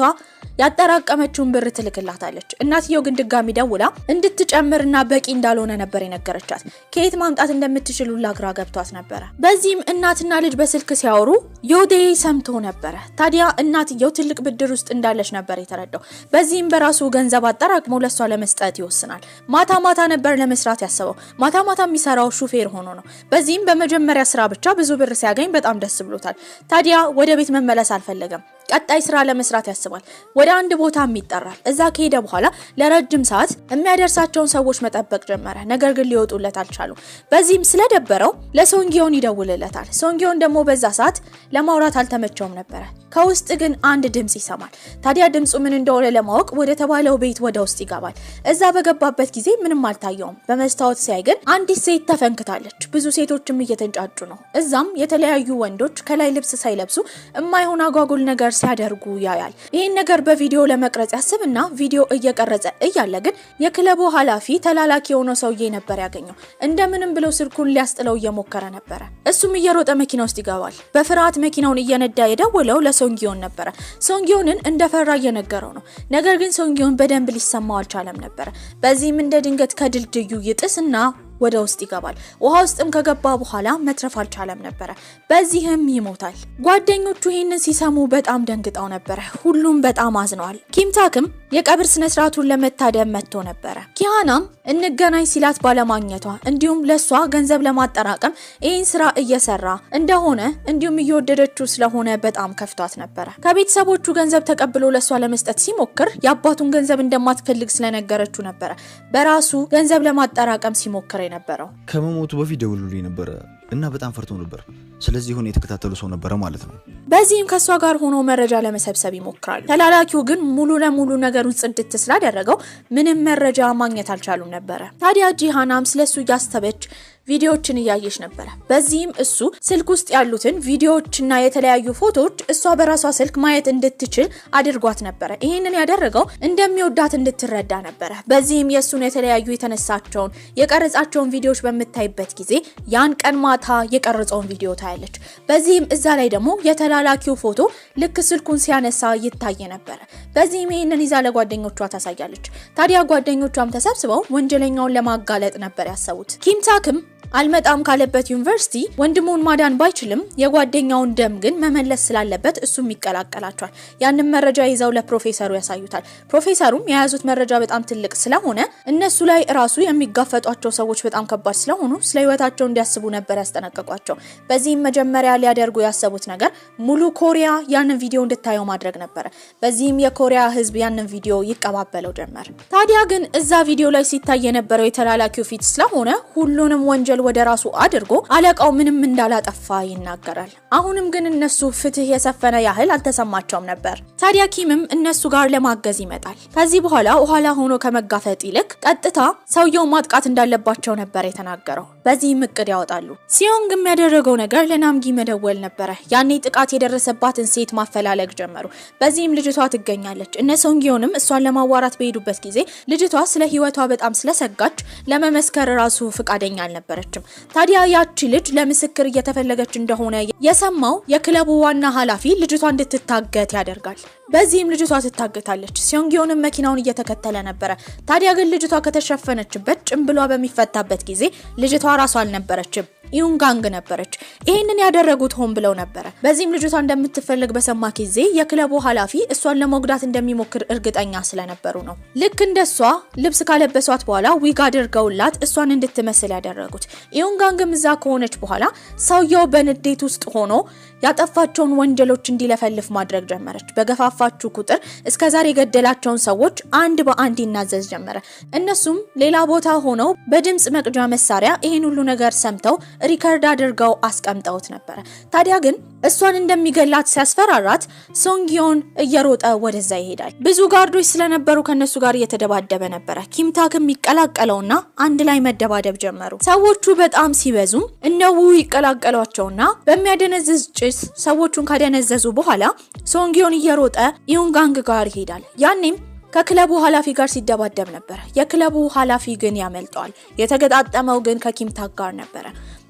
ያጠራቀመችውን ብር ትልክላታለች። እናትየው ግን ድጋሚ ደውላ እንድትጨምርና በቂ እንዳልሆነ ነበር የነገረቻት። ከየት ማምጣት እንደምትችል ሁላ ግራ ገብቷት ነበር። በዚህም እናትና ልጅ በስልክ ሲያወሩ ዮዴ ሰምቶ ነበር። ታዲያ እናትየው ትልቅ ብድር ውስጥ እንዳለች ነበር የተረዳው። በዚህም በራሱ ገንዘብ አጠራቅሞ ለሷ ለመስጠት ይወስናል። ማታ ነበር ለመስራት ያሰበው። ማታ የሚሰራው ሹፌር ሆኖ ነው። በዚህም በመጀመሪያ ስራ ብቻ ብዙ ብር ሲያገኝ በጣም ደስ ብሎታል። ታዲያ ወደ ቤት መመለስ አልፈለገም። ቀጣይ ስራ ለመስራት ያስባል። ወደ አንድ ቦታም ይጣራል። እዛ ከሄደ በኋላ ለረጅም ሰዓት የሚያደርሳቸውን ሰዎች መጠበቅ ጀመረ። ነገር ግን ሊወጡለት አልቻሉም። በዚህም ስለደበረው ለሶንጊዮን ይደውልለታል። ሶንጊዮን ደግሞ በዛ ሰዓት ለማውራት አልተመቸውም ነበር። ከውስጥ ግን አንድ ድምጽ ይሰማል። ታዲያ ድምጹ ምን እንደሆነ ለማወቅ ወደ ተባለው ቤት ወደ ውስጥ ይገባል። እዛ በገባበት ጊዜ ምንም አልታየውም። በመስታወት ሲያይ ግን አንዲት ሴት ተፈንክታለች። ብዙ ሴቶችም እየተንጫጩ ነው። እዛም የተለያዩ ወንዶች ከላይ ልብስ ሳይለብሱ የማይሆን አጓጉል ነገር ሲያደርጉ ያያል። ይሄን ነገር በቪዲዮ ለመቅረጽ ያስብና ቪዲዮ እየቀረጸ እያለ ግን የክለቡ ኃላፊ ተላላኪ የሆነ ሰውዬ ነበር ያገኘው። እንደምንም ብሎ ስልኩን ሊያስጥለው እየሞከረ ነበር። እሱም እየሮጠ መኪና ውስጥ ይገባል። በፍርሃት መኪናውን እየነዳ የደወለው ለሶንጊዮን ነበር። ሶንጊዮንን እንደፈራ እየነገረው ነው። ነገር ግን ሶንጊዮን በደንብ ሊሰማው አልቻለም ነበር። በዚህም እንደ ድንገት ከድልድዩ ይጥስና ወደ ውስጥ ይገባል። ውሃ ውስጥም ከገባ በኋላ መትረፍ አልቻለም ነበር። በዚህም ይሞታል። ጓደኞቹ ይሄንን ሲሰሙ በጣም ደንግጠው ነበር። ሁሉም በጣም አዝነዋል። ኪምታክም የቀብር ስነ ስርዓቱን ለመታደም መጥቶ ነበር። ኪሃናም እንገናኝ ሲላት ባለማግኘቷ እንዲሁም ለሷ ገንዘብ ለማጠራቀም ይሄን ስራ እየሰራ እንደሆነ እንዲሁም እየወደደችው ስለሆነ በጣም ከፍቷት ነበር። ከቤተሰቦቹ ገንዘብ ተቀብሎ ለሷ ለመስጠት ሲሞክር የአባቱን ገንዘብ እንደማትፈልግ ስለነገረችው ነበር በራሱ ገንዘብ ለማጠራቀም ሲሞክር የነበረው። ከመሞቱ በፊት ደውሎልኝ ነበር እና በጣም ፈርቶ ነበር። ስለዚህ ሆነ የተከታተሉ ሰው ነበር ማለት ነው። በዚህም ከሷ ጋር ሆኖ መረጃ ለመሰብሰብ ይሞክራል። ተላላኪው ግን ሙሉ ለሙሉ ነገሩን ጽድት ስላደረገው ምንም መረጃ ማግኘት አልቻሉም ነበር። ታዲያ ጂሃናም ስለሱ ያስተበች ቪዲዮዎችን እያየች ነበር። በዚህም እሱ ስልክ ውስጥ ያሉትን ቪዲዮዎችና የተለያዩ ፎቶዎች እሷ በራሷ ስልክ ማየት እንድትችል አድርጓት ነበር። ይሄንን ያደረገው እንደሚወዳት እንድትረዳ ነበር። በዚህም የሱን የተለያዩ የተነሳቸውን የቀረጻቸውን ቪዲዮዎች በመታይበት ጊዜ ያን ቀን ማታ የቀረጸውን ቪዲዮ ታያለች። በዚህም እዛ ላይ ደግሞ የተላላኪው ፎቶ ልክ ስልኩን ሲያነሳ ይታይ ነበር። በዚህም ይሄንን ይዛ ለጓደኞቿ ታሳያለች። ታዲያ ጓደኞቿም ተሰብስበው ወንጀለኛውን ለማጋለጥ ነበር ያሰቡት። ኪምታክም አልመጣም ካለበት ዩኒቨርሲቲ ወንድሙን ማዳን ባይችልም የጓደኛውን ደም ግን መመለስ ስላለበት እሱም ይቀላቀላቸዋል። ያንን መረጃ ይዘው ለፕሮፌሰሩ ያሳዩታል። ፕሮፌሰሩም የያዙት መረጃ በጣም ትልቅ ስለሆነ እነሱ ላይ ራሱ የሚጋፈጧቸው ሰዎች በጣም ከባድ ስለሆኑ ስለ ህይወታቸው እንዲያስቡ ነበር ያስጠነቀቋቸው። በዚህም መጀመሪያ ሊያደርጉ ያሰቡት ነገር ሙሉ ኮሪያ ያንን ቪዲዮ እንድታየው ማድረግ ነበር። በዚህም የኮሪያ ህዝብ ያንን ቪዲዮ ይቀባበለው ጀመር። ታዲያ ግን እዛ ቪዲዮ ላይ ሲታይ የነበረው የተላላኪው ፊት ስለሆነ ሁሉንም ወንጀል ወደ ራሱ አድርጎ አለቃው ምንም እንዳላጠፋ ይናገራል። አሁንም ግን እነሱ ፍትህ የሰፈነ ያህል አልተሰማቸውም ነበር። ታዲያ ኪምም እነሱ ጋር ለማገዝ ይመጣል። ከዚህ በኋላ ሆኖ ከመጋፈጥ ይልቅ ቀጥታ ሰውየው ማጥቃት እንዳለባቸው ነበር የተናገረው። በዚህም እቅድ ያወጣሉ። ሲዮንግም ያደረገው ነገር ለናምጊ መደወል ነበር። ያኔ ጥቃት የደረሰባትን ሴት ማፈላለግ ጀመሩ። በዚህም ልጅቷ ትገኛለች። እነ ሶንጊዮንም እሷን ለማዋራት በሄዱበት ጊዜ ልጅቷ ስለ ህይወቷ በጣም ስለሰጋች ለመመስከር ራሱ ፍቃደኛ አልነበረች። ታዲያ ያቺ ልጅ ለምስክር እየተፈለገች እንደሆነ የሰማው የክለቡ ዋና ኃላፊ ልጅቷ እንድትታገት ያደርጋል። በዚህም ልጅቷ ትታገታለች። ሲዮንጊዮንም መኪናውን እየተከተለ ነበር። ታዲያ ግን ልጅቷ ከተሸፈነችበት ጭምብሏ በሚፈታበት ጊዜ ልጅቷ ራሷ አልነበረችም፣ ዩንጋንግ ነበረች። ይሄንን ያደረጉት ሆን ብለው ነበር። በዚህም ልጅቷ እንደምትፈልግ በሰማ ጊዜ የክለቡ ኃላፊ እሷን ለመጉዳት እንደሚሞክር እርግጠኛ ስለነበሩ ነው። ልክ እንደሷ ልብስ ካለበሷት በኋላ ዊግ አድርገውላት እሷን እንድትመስል ያደረጉት። ዩንጋንግም እዛ ከሆነች በኋላ ሰውየው በንዴት ውስጥ ሆኖ ያጠፋቸውን ወንጀሎች እንዲለፈልፍ ማድረግ ጀመረች። በገፋፋችሁ ቁጥር እስከዛሬ ገደላቸውን ሰዎች አንድ በአንድ ይናዘዝ ጀመረ። እነሱም ሌላ ቦታ ሆነው በድምጽ መቅጃ መሳሪያ ይሄን ሁሉ ነገር ሰምተው ሪከርድ አድርገው አስቀምጠውት ነበር። ታዲያ ግን እሷን እንደሚገላት ሲያስፈራራት ሶንጊዮን እየሮጠ ወደዛ ይሄዳል። ብዙ ጋርዶች ስለነበሩ ከነሱ ጋር እየተደባደበ ነበር። ኪምታክም ይቀላቀለውና አንድ ላይ መደባደብ ጀመሩ። ሰዎቹ በጣም ሲበዙም እነው ይቀላቀሏቸውና በሚያደነዝዝ ጭስ ሰዎቹን ካደነዘዙ በኋላ ሶንጊዮን እየሮጠ ዩንጋንግ ጋር ይሄዳል። ያኔም ከክለቡ ኃላፊ ጋር ሲደባደብ ነበር። የክለቡ ኃላፊ ግን ያመልጣል። የተገጣጠመው ግን ከኪምታክ ጋር ነበር።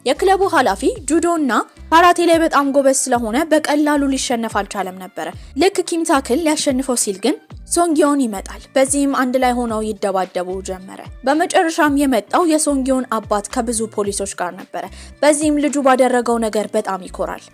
የክለቡ ኃላፊ ጁዶና ካራቴ ላይ በጣም ጎበዝ ስለሆነ በቀላሉ ሊሸነፍ አልቻለም ነበር። ልክ ኪም ታክን ሊያሸንፈው ሲል ግን ሶንግዮን ይመጣል። በዚህም አንድ ላይ ሆነው ይደባደቡ ጀመረ። በመጨረሻም የመጣው የሶንግዮን አባት ከብዙ ፖሊሶች ጋር ነበር። በዚህም ልጁ ባደረገው ነገር በጣም ይኮራል።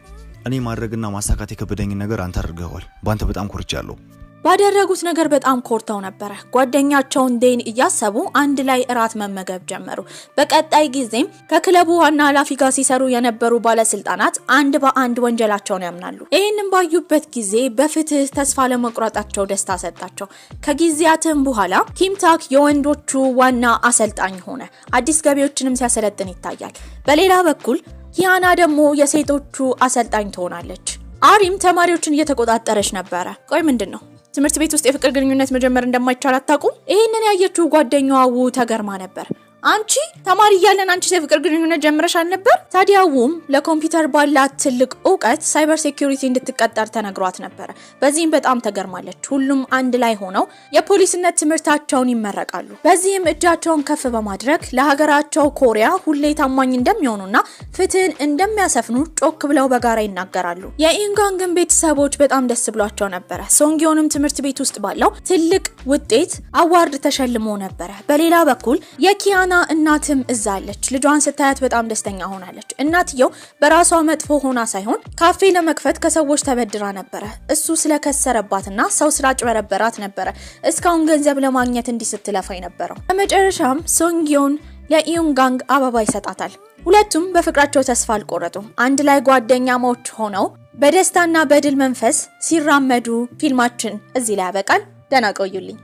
እኔ ማድረግና ማሳካት የከበደኝ ነገር አንተ አድርገዋል። ባንተ በጣም ኮርቻለሁ። ባደረጉት ነገር በጣም ኮርተው ነበር። ጓደኛቸውን ዴን እያሰቡ አንድ ላይ እራት መመገብ ጀመሩ። በቀጣይ ጊዜም ከክለቡ ዋና ኃላፊ ጋር ሲሰሩ የነበሩ ባለስልጣናት አንድ በአንድ ወንጀላቸውን ያምናሉ። ይህንን ባዩበት ጊዜ በፍትህ ተስፋ ለመቁረጣቸው ደስታ ሰጣቸው። ከጊዜያትም በኋላ ኪም ታክ የወንዶቹ ዋና አሰልጣኝ ሆነ። አዲስ ገቢዎችንም ሲያሰለጥን ይታያል። በሌላ በኩል ኪያና ደግሞ የሴቶቹ አሰልጣኝ ትሆናለች። አሪም ተማሪዎችን እየተቆጣጠረች ነበር። ቆይ ምንድነው? ትምህርት ቤት ውስጥ የፍቅር ግንኙነት መጀመር እንደማይቻል አታውቁም? ይሄንን ያየችው ጓደኛዋ ው ተገርማ ነበር። አንቺ ተማሪ እያለን አንቺ የፍቅር ግንኙነት ጀምረሻል ነበር? ታዲያውም ለኮምፒውተር ባላት ትልቅ ዕውቀት ሳይበር ሴኩሪቲ እንድትቀጠር ተነግሯት ነበር። በዚህም በጣም ተገርማለች። ሁሉም አንድ ላይ ሆነው የፖሊስነት ትምህርታቸውን ይመረቃሉ። በዚህም እጃቸውን ከፍ በማድረግ ለሀገራቸው ኮሪያ ሁሌ ታማኝ እንደሚሆኑና ፍትህን እንደሚያሰፍኑ ጮክ ብለው በጋራ ይናገራሉ። የኢንጋንግን ቤተሰቦች በጣም ደስ ብሏቸው ነበር። ሶንግዮንም ትምህርት ቤት ውስጥ ባለው ትልቅ ውጤት አዋርድ ተሸልሞ ነበር። በሌላ በኩል የኪያና እናትም እዛለች። ልጇን ስታያት በጣም ደስተኛ ሆናለች። እናትየው በራሷ መጥፎ ሆና ሳይሆን ካፌ ለመክፈት ከሰዎች ተበድራ ነበር። እሱ ስለከሰረባትና ሰው ስላጭበረበራት ነበር እስካሁን ገንዘብ ለማግኘት እንዲስትለፋ የነበረው። በመጨረሻም ሶንግዮን ለኢዩንጋንግ አበባ ይሰጣታል። ሁለቱም በፍቅራቸው ተስፋ አልቆረጡም። አንድ ላይ ጓደኛሞች ሆነው በደስታና በድል መንፈስ ሲራመዱ ፊልማችን እዚህ ላይ ያበቃል። ደህና ቆዩልኝ።